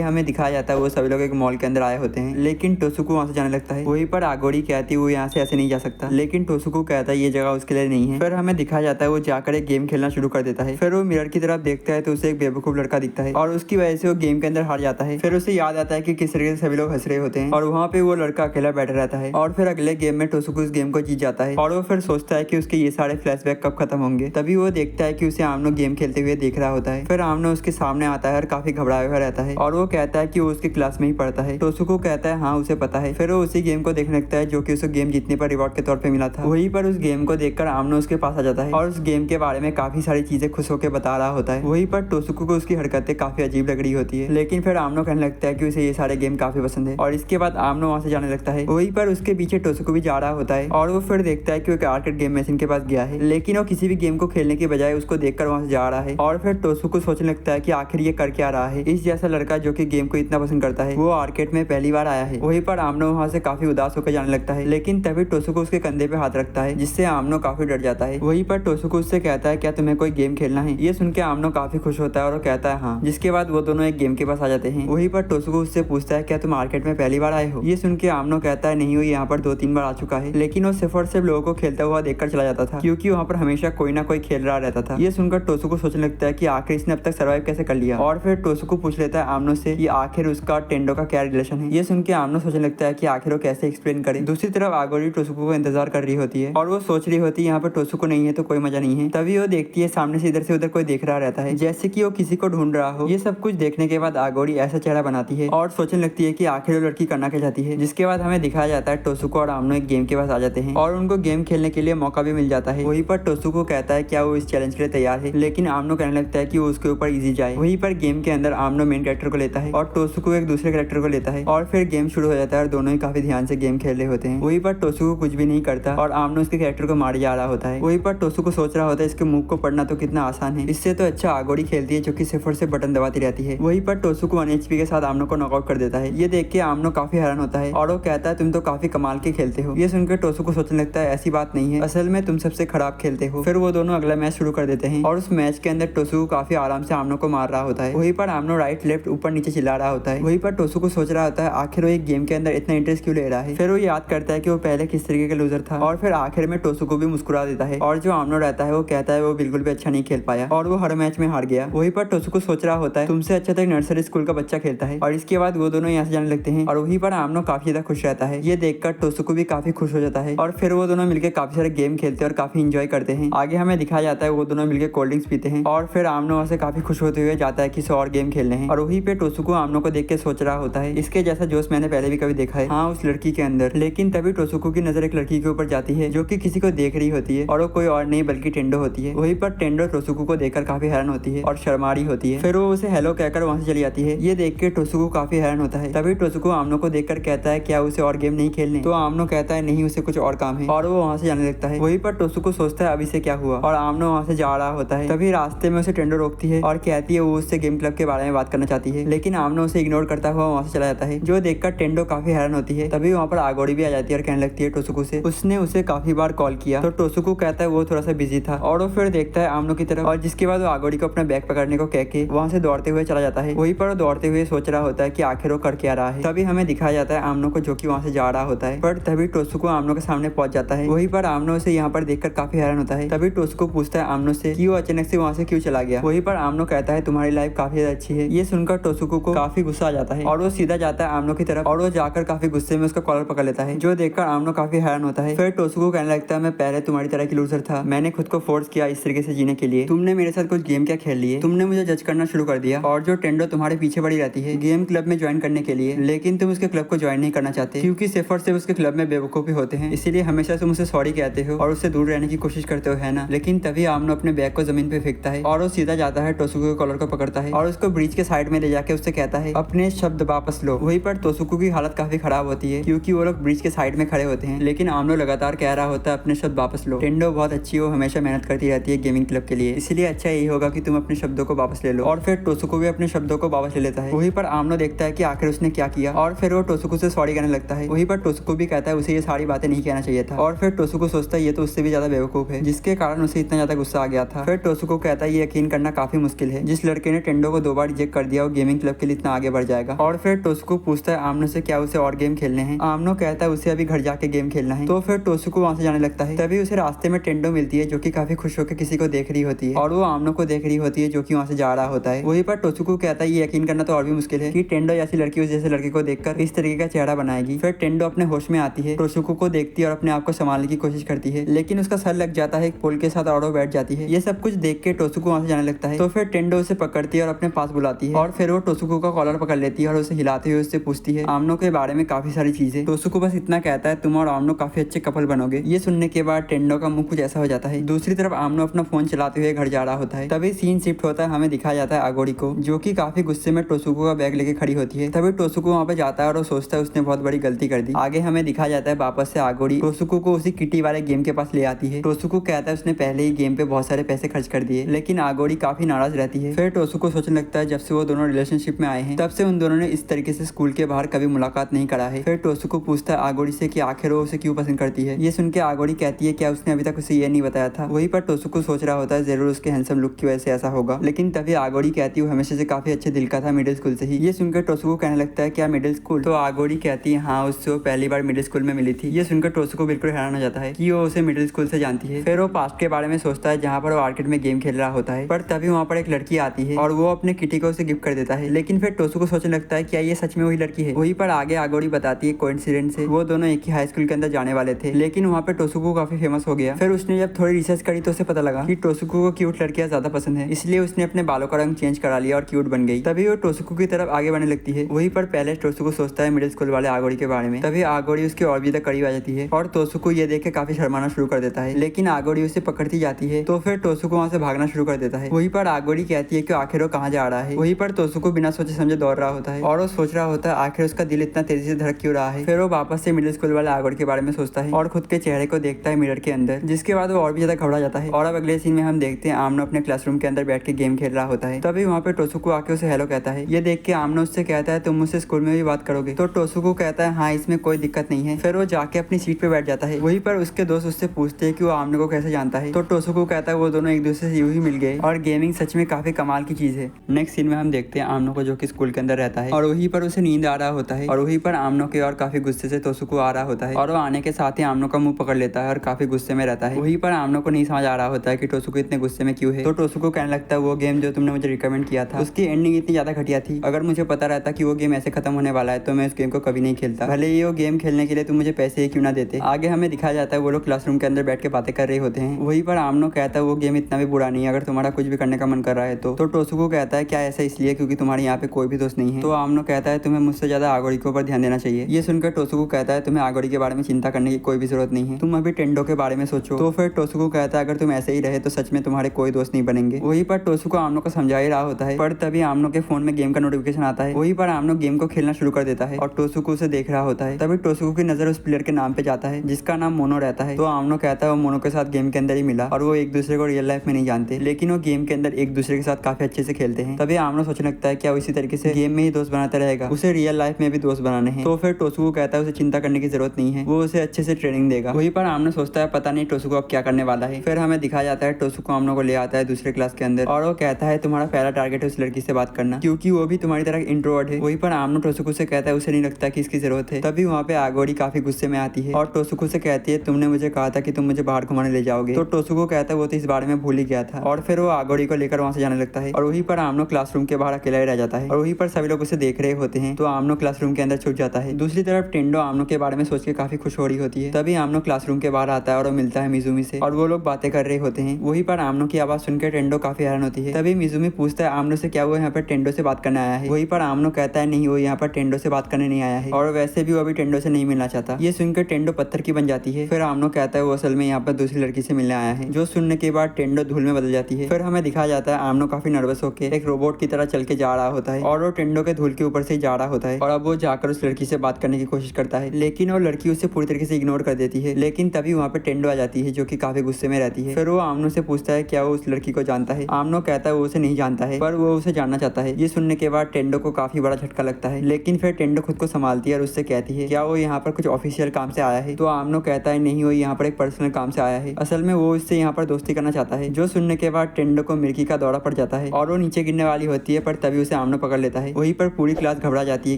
हमें दिखाया जाता है वो सभी लोग एक मॉल के अंदर आए होते हैं, लेकिन टोसुको वहाँ से जाने लगता है। वहीं पर आगोरी कहती है वो यहाँ से ऐसे नहीं जा सकता, लेकिन टोसुको कहता है ये जगह उसके लिए नहीं है। फिर हमें दिखाया जाता है वो जाकर एक गेम खेलना शुरू कर देता है। फिर वो मिरर की तरफ देखता है तो उसे एक बेवकूफ लड़का दिखता है और उसकी वजह से वो गेम के अंदर हार जाता है। फिर उसे याद आता है कि किस तरीके से सभी लोग हंस रहे होते हैं और वहाँ पे वो लड़का अकेला बैठा रहता है। और फिर अगले गेम में टोसुको उस गेम को जीत जाता है और वो फिर सोचता है कि उसके ये सारे फ्लैशबैक कब खत्म होंगे। तभी वो देखता है कि उसे आमनो गेम खेलते हुए देख रहा होता है। फिर आमनो उसके सामने आता है और काफी घबराया हुआ रहता है और वो कहता है कि वो उसकी क्लास में ही पढ़ता है। टोसुको कहता है हाँ उसे पता है। फिर वो उसी गेम को देखने लगता है जो कि उसे गेम जीतने पर रिवॉर्ड के तौर पे मिला था। वहीं पर उस गेम को देखकर आमनो उसके पास आ जाता है और उस गेम के बारे में काफी सारी चीजें खुश होकर बता रहा होता है। वहीं पर टोसुको को उसकी हरकतें काफी अजीब लग रही होती है, लेकिन फिर आमनो कहने लगता है कि उसे ये सारे गेम काफी पसंद है और इसके बाद आमनो वहाँ से जाने लगता है। वहीं पर उसके पीछे टोसुको भी जा रहा होता है और वो फिर देखता है कि वो एक आर्केड गेम मशीन के पास गया है, लेकिन वो किसी भी गेम को खेलने के बजाय उसको देखकर वहाँ से जा रहा है। और फिर टोसुको सोचने लगता है कि आखिर ये कर क्या रहा है। इस जैसा लड़का जो कि गेम को इतना पसंद करता है वो आर्केड में पहली बार आया है। वहीं पर आमनो वहाँ से काफी उदास होकर जाने लगता है, लेकिन तभी टोसुको उसके कंधे पे हाथ रखता है जिससे आमनो काफी डर जाता है। वहीं पर टोसुको उससे कहता है क्या तुम्हें कोई गेम खेलना है। ये सुन के आमनो काफी खुश होता है और वो कहता है हाँ, जिसके बाद वो दोनों एक गेम के पास आ जाते हैं। वहीं पर टोसुको उससे पूछता है क्या तुम आर्केड में पहली बार आए हो। ये सुन के आमनो कहता है नहीं, वो यहाँ पर 2-3 बार आ चुका है, लेकिन वो सिर्फ और सिर्फ लोगों को खेलता हुआ देखकर चला जाता था क्योंकि वहाँ पर हमेशा कोई ना कोई खेल रहा रहता था। ये सुनकर टोसुको सोचने लगता है कि आखिर इसने अब तक सर्वाइव कैसे कर लिया। और फिर टोसुको पूछ लेता है आमनो से कि आखिर उसका टेंडो का क्या रिलेशन है। ये सुन के आमनो सोचने लगता है कि आखिर वो कैसे एक्सप्लेन करे। दूसरी तरफ आगोरी टोसुको को इंतजार कर रही होती है और वो सोच रही होती है यहाँ पर टोसुको नहीं है तो कोई मजा नहीं है। तभी वो देखती है सामने से इधर से उधर कोई देख रहा रहता है जैसे कि वो किसी को ढूंढ रहा हो। ये सब कुछ देखने के बाद आगोरी ऐसा चेहरा बनाती है और सोचने लगती है कि आखिर वो लड़की करना क्या चाहती है। जिसके बाद हमें दिखाया जाता है टोसुको और आमनो एक गेम के पास आ जाते हैं और उनको गेम खेलने के लिए मौका भी मिल जाता है। वहीं पर टोसुको कहता है क्या वो इस चैलेंज के लिए तैयार है, लेकिन आमनो कहने लगता है कि वो उसके ऊपर इजी जाए। वहीं पर गेम के अंदर आमनो मेन कैरेक्टर को लेता है और टोसुको एक दूसरे कैरेक्टर को लेता है और फिर गेम शुरू हो जाता है और दोनों ही काफी ध्यान से गेम खेल रहे होते हैं। वहीं पर टोसुको कुछ भी नहीं करता और आमनो उसके कैरेक्टर को मार जा रहा होता है। वहीं पर टोसुको सोच रहा होता है इसके मुंह को पढ़ना तो कितना आसान है, इससे तो अच्छा आगोरी खेलती है जो कि सिर्फ और सिर्फ बटन दबाती रहती है। वहीं पर टोसुको 1 HP के साथ आमनो को नॉकआउट कर देता है। ये देख के आमनो काफी हैरान होता है और वो कहता है तुम तो काफी कमाल के खेलते हो। ये सुनकर टोसुको सोचने लगता है ऐसी बात नहीं है, असल में तुम सबसे खराब खेलते हो। फिर वो दोनों अगला मैच शुरू कर देते हैं और उस मैच के अंदर टोसुको काफी आराम से आमनो को मार रहा होता है। वहीं पर आमनो राइट लेफ्ट ऊपर नीचे चिल्ला रहा होता है। वहीं पर टोसुको सोच रहा होता है आखिर वो एक गेम के अंदर इतना इंटरेस्ट क्यों ले रहा है। फिर वो याद करता है कि वो पहले किस तरीके का लूजर था और फिर आखिर में टोसुको भी मुस्कुरा देता है और जो आमनो रहता है वो कहता है वो बिल्कुल भी अच्छा नहीं खेल पाया और वो हर मैच में हार गया। वहीं पर टोसुको सोच रहा होता है तुमसे अच्छा तो नर्सरी स्कूल का बच्चा खेलता है और इसके बाद वो दोनों यहाँ से जाने लगते हैं और वहीं पर आमनो काफी ज्यादा खुश रहता है। ये देखकर टोसुको भी काफी खुश हो जाता है और फिर वो दोनों मिलकर काफी सारे गेम खेलते हैं और काफी इंजॉय करते हैं। आगे हमें दिखाया जाता है वो दोनों मिलकर कोल्ड ड्रिंक्स पीते हैं और फिर आमनो वहाँ से काफी खुश होते हुए जाता है किसी और गेम खेलने हैं और वहीं पे टोसुको आमनो को देख के सोच रहा होता है इसके जैसा जोश मैंने पहले भी कभी देखा है, हाँ उस लड़की के अंदर। लेकिन तभी टोसुको की नजर एक लड़की के ऊपर जाती है जो कि किसी को देख रही होती है और वो कोई और नहीं बल्कि टेंडो होती है। वहीं पर टेंडो टोसुको को देखकर काफी हैरान होती है और शर्मा रही होती है। फिर वो उसे हेलो कहकर वहाँ से चली जाती है। ये देख के टोसुको काफी हैरान होता है। तभी टोसुको आमनो को देखकर कहता है क्या उसे और गेम नहीं खेलने, तो आमनो कहता है नहीं उसे कुछ और काम है और वो वहाँ से जाने लगता है। वहीं पर टोसुको सोचता है अभी से क्या हुआ और आमनो वहाँ से जा रहा होता है। तभी रास्ते में उसे टेंडो रोकती है और कहती है वो उससे गेम क्लब के बारे में बात करना चाहती है, लेकिन आमनो उसे इग्नोर करता हुआ वहाँ से चला जाता है जो देखकर टेंडो काफी हैरान होती है। तभी वहाँ पर आगोरी भी आ जाती है और कहने लगती है टोसुको से उसने उसे काफी बार कॉल किया, तो टोसुको कहता है वो थोड़ा सा बिजी था और वो फिर देखता है आमनो की तरफ और जिसके बाद वो आगोरी को अपना बैग पकड़ने को कह के वहाँ से दौड़ते हुए चला जाता है। वहीं पर वो दौड़ते हुए सोच रहा होता है कि आखिर वो कर क्या रहा है। तभी हमें दिखाया जाता है आमनो को जो कि वहाँ से जा रहा होता है, पर तभी टोसुको आमनो के सामने पहुंच जाता है। वहीं पर आमनो उसे यहाँ पर देखकर काफी हैरान होता है। तभी टोसुको पूछता है आमनो से कि वो अचानक से वहाँ से क्यों चला गया। वहीं पर आमनो कहता है तुम्हारी लाइफ काफी ज्यादा अच्छी है। ये सुनकर टोसुको को काफी गुस्सा आ जाता है और वो सीधा जाता है आमनो की तरफ और वो जाकर काफी गुस्से में उसका कॉलर पकड़ लेता है जो देखकर आमनो काफी हैरान होता है। फिर टोसुको कहने लगता है मैं पहले तुम्हारी तरह की लूजर था, मैंने खुद को फोर्स किया इस तरीके से जीने के लिए, तुमने मेरे साथ कुछ गेम क्या खेल लिए, तुमने मुझे जज करना शुरू कर दिया और जो टेंडो तुम्हारे पीछे पड़ी रहती है गेम क्लब में ज्वाइन करने के लिए, लेकिन तुम उसके क्लब को ज्वाइन नहीं करना चाहते क्योंकि सिर्फ और सिर्फ उसके क्लब में बेवकूफी होते हैं, इसीलिए हमेशा तुम उसे सॉरी कहते हो और उससे दूर रहने की कोशिश करते हो, है ना। लेकिन तभी आमनो अपने बैग को जमीन पे फेंकता है और वो सीधा जाता है टोसुको के कॉलर को पकड़ता है और उसको ब्रिज के साइड में ले जाके उससे कहता है अपने शब्द वापस लो। वहीं पर टोसुको की हालत काफी खराब होती है क्योंकि वो लोग ब्रिज के साइड में खड़े होते हैं, लेकिन आमनो लगातार कह रहा होता है अपने शब्द वापस लो। टेंडो बहुत अच्छी, वो हमेशा मेहनत करती रहती है गेमिंग क्लब के लिए, इसलिए अच्छा यही होगा कि तुम अपने शब्दों को वापस ले लो। और फिर टोसुको भी अपने शब्दों को वापस ले लेता है। वहीं पर आमनो देखता है कि आखिर उसने क्या किया और फिर वो टोसुको से सॉरी कहने लगता है। वहीं पर टोसुको भी कहता है उसे ये सारी बातें नहीं कहना चाहिए था। और फिर टोसुको सोचता है ये तो उससे भी ज्यादा बेवकूफ है, जिसके कारण उसे इतना ज्यादा गुस्सा आ गया था। फिर टोसुको कहता है ये यकीन करना काफी मुश्किल है, जिस लड़के ने टेंडो को 2 बार रिजेक्ट कर दिया वो गेमिंग क्लब के लिए इतना आगे बढ़ जाएगा। और फिर टोसुको पूछता है आमनो से क्या उसे और गेम खेलने हैं। आमनो कहता है उसे अभी घर जाके गेम खेलना है। तो फिर टोसुको वहां से जाने लगता है। तभी उसे रास्ते में टेंडो मिलती है जो कि काफी खुश होकर किसी को देख रही होती है और वो आमनो को देख रही होती है जो कि वहां से जा रहा होता है। वहीं पर टोसुको कहता है ये यकीन करना तो और भी मुश्किल है कि टेंडो जैसी लड़की उस जैसे लड़के को देखकर इस तरीके का चेहरा बनाएगी। फिर टेंडो अपने होश में आती है, टोसुको को देखती है और अपने आप को संभालने की कोशिश करती है, लेकिन उसका सर लग जाता है एक पोल के साथ और वो बैठ जाती है। ये सब कुछ देख के टोसुको वहां से जाने लगता है। तो फिर टेंडो उसे पकड़ती है और अपने पास बुलाती है और फिर वो टोसुको का कॉलर पकड़ लेती है और उसे हिलाते हुए उससे पूछती है आमनो के बारे में काफी सारी चीजें। टोसुको बस इतना कहता है तुम और आमनो काफी अच्छे कपल बनोगे। ये सुनने के बाद टेंडो का मुंह कुछ ऐसा हो जाता है। दूसरी तरफ आमनो अपना फोन चलाते हुए घर जा रहा होता है। तभी सीन शिफ्ट होता है, हमें दिखाया जाता है आगोड़ी को जो कि काफी गुस्से में टोसुको का बैग लेके खड़ी होती है। तभी टोसुको वहाँ पे जाता है और वो सोचता है उसने बहुत बड़ी गलती कर दी। आगे हमें दिखाया जाता है वापस से आगोड़ी टोसुको को उसी किटी वाले गेम के पास ले आती है। टोसुको कहता है उसने पहले ही गेम पे बहुत सारे पैसे खर्च कर दिए, लेकिन आगोड़ी काफी नाराज रहती है। फिर टोसुको सोचने लगता है जब से वो दोनों रिलेशनशिप में आए हैं तब से उन दोनों ने इस तरीके से स्कूल के बाहर कभी मुलाकात नहीं करा है। फिर टोसुको पूछता है आगोड़ी से कि आखिर वो उसे क्यों पसंद करती है। ये सुन के आगोड़ी कहती है क्या उसने अभी तक उसे ये नहीं बताया था। वहीं पर टोसुको सोच रहा होता है जरूर उसके हैंडसम लुक की वजह से ऐसा होगा, लेकिन तभी आगोड़ी कहती है वो हमेशा से काफी अच्छे दिल का था मिडिल स्कूल से ही। ये सुनकर टोसुको कहने लगता है क्या मिडिल स्कूल। तो आगोड़ी कहती है हाँ उससे वो पहली बार मिडिल स्कूल में मिली थी। ये सुनकर टोसुको बिल्कुल हैरान हो जाता है कि वो उसे मिडिल स्कूल से जानती है। फिर वो पास्ट के बारे में सोचता है जहाँ पर वो आर्केड में गेम खेल रहा होता है, पर तभी वहाँ पर एक लड़की आती है और वो अपने किटी को उसे गिफ्ट कर देता है। लेकिन फिर टोसुको सोचने लगता है क्या ये सच में वही लड़की है। वहीं पर आगे आगोड़ी बताती है कोइंसिडेंस से वो दोनों एक ही हाई स्कूल के अंदर जाने वाले थे, लेकिन वहाँ पे टोसुको काफी फेमस हो गया। फिर उसने जब थोड़ी रिसर्च करी तो उसे पता लगा कि टोसुको को क्यूट लड़कियां ज्यादा पसंद है, इसलिए उसने अपने बालों का रंग चेंज करा लिया और क्यूट बन गई। तभी वो टोसुको की तरफ आगे बढ़ने लगती है। वहीं पर पहले टोसुको सोचता है मिडिल स्कूल वाले आगोड़ी के बारे में, तभी आगोड़ी उसके और भी करीब आ जाती है और टोसुको ये देख के काफी शर्माना शुरू कर देता है, लेकिन आगोड़ी उसे पकड़ती जाती है। तो फिर टोसुको वहाँ से भागना शुरू कर देता है। वहीं पर आगोड़ी कहती है कि आखिर वो कहाँ जा रहा है। वहीं पर टोसुको बिना सोचे समझे दौड़ रहा होता है और वो सोच रहा होता है आखिर उसका दिल इतना तेजी से धड़क क्यों रहा है। फिर वो वापस से मिडिल स्कूल वाले आगोड़ी के बारे में सोचता है और खुद के चेहरे को देखता है मिरर के अंदर, जिसके बाद वो और भी ज्यादा घबरा जाता है। और अब अगले सीन में हम देखते हैं आमनो अपने क्लासरूम के अंदर बैठ के गेम खेल रहा होता है। तभी वहाँ पे टोसुको आके उसे हेलो कहता है। ये देख के आमनो उससे कहता है तुम मुझसे स्कूल में भी बात करोगे। तो टोसुको कहता है हाँ इसमें कोई दिक्कत नहीं है। फिर वो जाके अपनी सीट पे बैठ जाता है। वहीं पर उसके दोस्त उससे पूछते हैं कि वो आमनो को कैसे जानता है। तो टोसुको कहता है वो दोनों एक दूसरे से यूं ही मिल गए और गेमिंग सच में काफी कमाल की चीज है। नेक्स्ट सीन में हम देखते हैं आमनो को जो कि स्कूल के अंदर रहता है और वहीं पर उसे नींद आ रहा होता है और वहीं पर आमनो के और काफी गुस्से से टोसुको आ रहा होता है और वो आने के साथ ही आमनो का मुंह पकड़ लेता है और काफी गुस्से में रहता है। वहीं पर आमनो को नहीं समझ आ रहा होता है कि टोसुको इतने गुस्से में क्यों है। तो टोसुको कहने लगता है वो गेम जो तुमने मुझे रिकमेंड किया था उसकी एंडिंग इतनी ज्यादा घटिया थी, अगर मुझे पता रहता कि वो गेम ऐसे खत्म होने वाला है तो मैं उस गेम को कभी नहीं खेलता, भले ही वो गेम खेलने के लिए तुम मुझे पैसे ही क्यों ना देते। आगे हमें दिखाया जाता है वो लोग क्लासरूम के अंदर बैठ के बातें कर रहे होते हैं। वहीं पर आमनो कहता है वो गेम इतना भी बुरा नहीं है अगर तुम्हारा कुछ भी करने का मन कर रहा है तो टोसुको कहता है क्या ऐसा इसलिए क्योंकि तुम्हारे यहाँ पे कोई भी दोस्त नहीं है। तो आमनो कहता है तुम्हें मुझसे ज्यादा आगोड़ी के ऊपर ध्यान देना चाहिए। ये सुनकर टोसुको कहता है तुम्हें आगोड़ी के बारे में चिंता करने की कोई भी जरूरत नहीं है, तुम अभी टेंडो के बारे में सोचो। तो फिर टोसुको कहता है अगर तुम ऐसे ही रहे तो सच में तुम्हारे कोई दोस्त नहीं बनेंगे। वहीं पर टोसुको आमनो को समझा ही रहा होता है, पर तभी आमनो के फोन में गेम का नोटिफिकेशन आता है। वहीं पर आमनो गेम को खेलना शुरू कर देता है और टोसुको उसे देख रहा होता है। तभी टोसुको की नजर उस प्लेयर के नाम पे जाता है जिसका नाम मोनो रहता है। तो आमनो कहता है वो मोनो के साथ गेम के अंदर ही मिला और वो एक दूसरे को रियल लाइफ में नहीं जानते, लेकिन वो गेम के अंदर एक दूसरे के साथ काफी अच्छे से खेलते हैं। तभी आमनो सोचने लगता है क्या इसी तरीके से गेम में ही दोस्त बनाता रहेगा, उसे रियल लाइफ में भी दोस्त बनाने हैं। तो फिर टोसुको कहता है उसे चिंता करने की जरूरत नहीं है, वो उसे अच्छे से ट्रेनिंग देगा। वहीं पर आमनो सोचता है पता नहीं टोसुको अब क्या करने वाला है। फिर हमें दिखाया जाता है टोसुको आमनो को ले आता है दूसरे क्लास के अंदर और वो कहता है तुम्हारा पहला टारगेट है उस लड़की से बात करना क्योंकि वो भी तुम्हारी तरह इंट्रोवर्ट है। वहीं पर आमनो टोसुको से कहता है उसे नहीं लगता कि इसकी जरूरत है। तभी वहाँ पे आगोड़ी काफी गुस्से में आती है और टोसुको से कहती है तुमने मुझे कहा था कि तुम मुझे बाहर घुमाने ले जाओगे। तो टोसुको कहता है वो तो इस बारे में भूल ही गया था और फिर वो आगोड़ी को लेकर वहाँ से जाने लगता है और वहीं पर आमनो क्लासरूम के बाहर अकेला ही रह जाता है और वहीं पर सभी लोग उसे देख रहे होते हैं। तो आमनो क्लासरूम के अंदर छुप जाता है। दूसरी तरफ टेंडो आमनो के बारे में सोच के काफी खुश हो रही होती है। तभी आमनो क्लासरूम के बाहर आता है और वो मिलता है मिजुमी से और वो लोग बातें कर रहे होते हैं। वहीं पर आमनो की आवाज सुनकर टेंडो काफी हैरान होती है। तभी मिजुमी पूछता है आमनो से क्या वो यहाँ पर टेंडो से बात करने आया है। वहीं पर आमनो कहता है नहीं वो यहाँ पर टेंडो से बात करने नहीं आया है और वैसे भी वो अभी टेंडो से नहीं मिलना चाहता। ये सुनकर टेंडो पत्थर की बन जाती है। फिर आमनो कहता है वो असल में यहाँ पर दूसरी लड़की से मिलने आया है, जो सुनने के बाद टेंडो धूल में बदल जाती है। फिर हमें दिखाया जाता है आमनो काफी नर्वस होकर एक रोबोट की तरह चल के जा रहा होता है और वो टेंडो के धूल के ऊपर से जा रहा होता है और अब वो जाकर उस लड़की से बात करने की कोशिश करता है, लेकिन वो लड़की उसे पूरी तरीके से इग्नोर कर देती है। लेकिन तभी वहाँ पे टेंडो आ जाती है जो कि काफी गुस्से में रहती है। फिर वो आमनो से पूछता है क्या वो उस लड़की को जानता है। आमनो कहता कहता है वो उसे नहीं जानता है पर वो उसे जानना चाहता है। ये सुनने के बाद टेंडो को काफी बड़ा झटका लगता है, लेकिन फिर टेंडो खुद को संभालती है और उससे कहती है क्या वो यहाँ पर कुछ ऑफिशियल काम से आया है। तो आमनो कहता है नहीं, वो यहाँ पर एक पर्सनल काम से आया है, असल में वो इससे यहाँ पर दोस्ती करना चाहता है। जो सुनने के बाद टेंडो को मिर्की का दौरा पड़ जाता है और वो नीचे गिरने वाली होती है, पर तभी उसे आमनो पकड़ लेता है। वहीं पर पूरी क्लास घबरा जाती है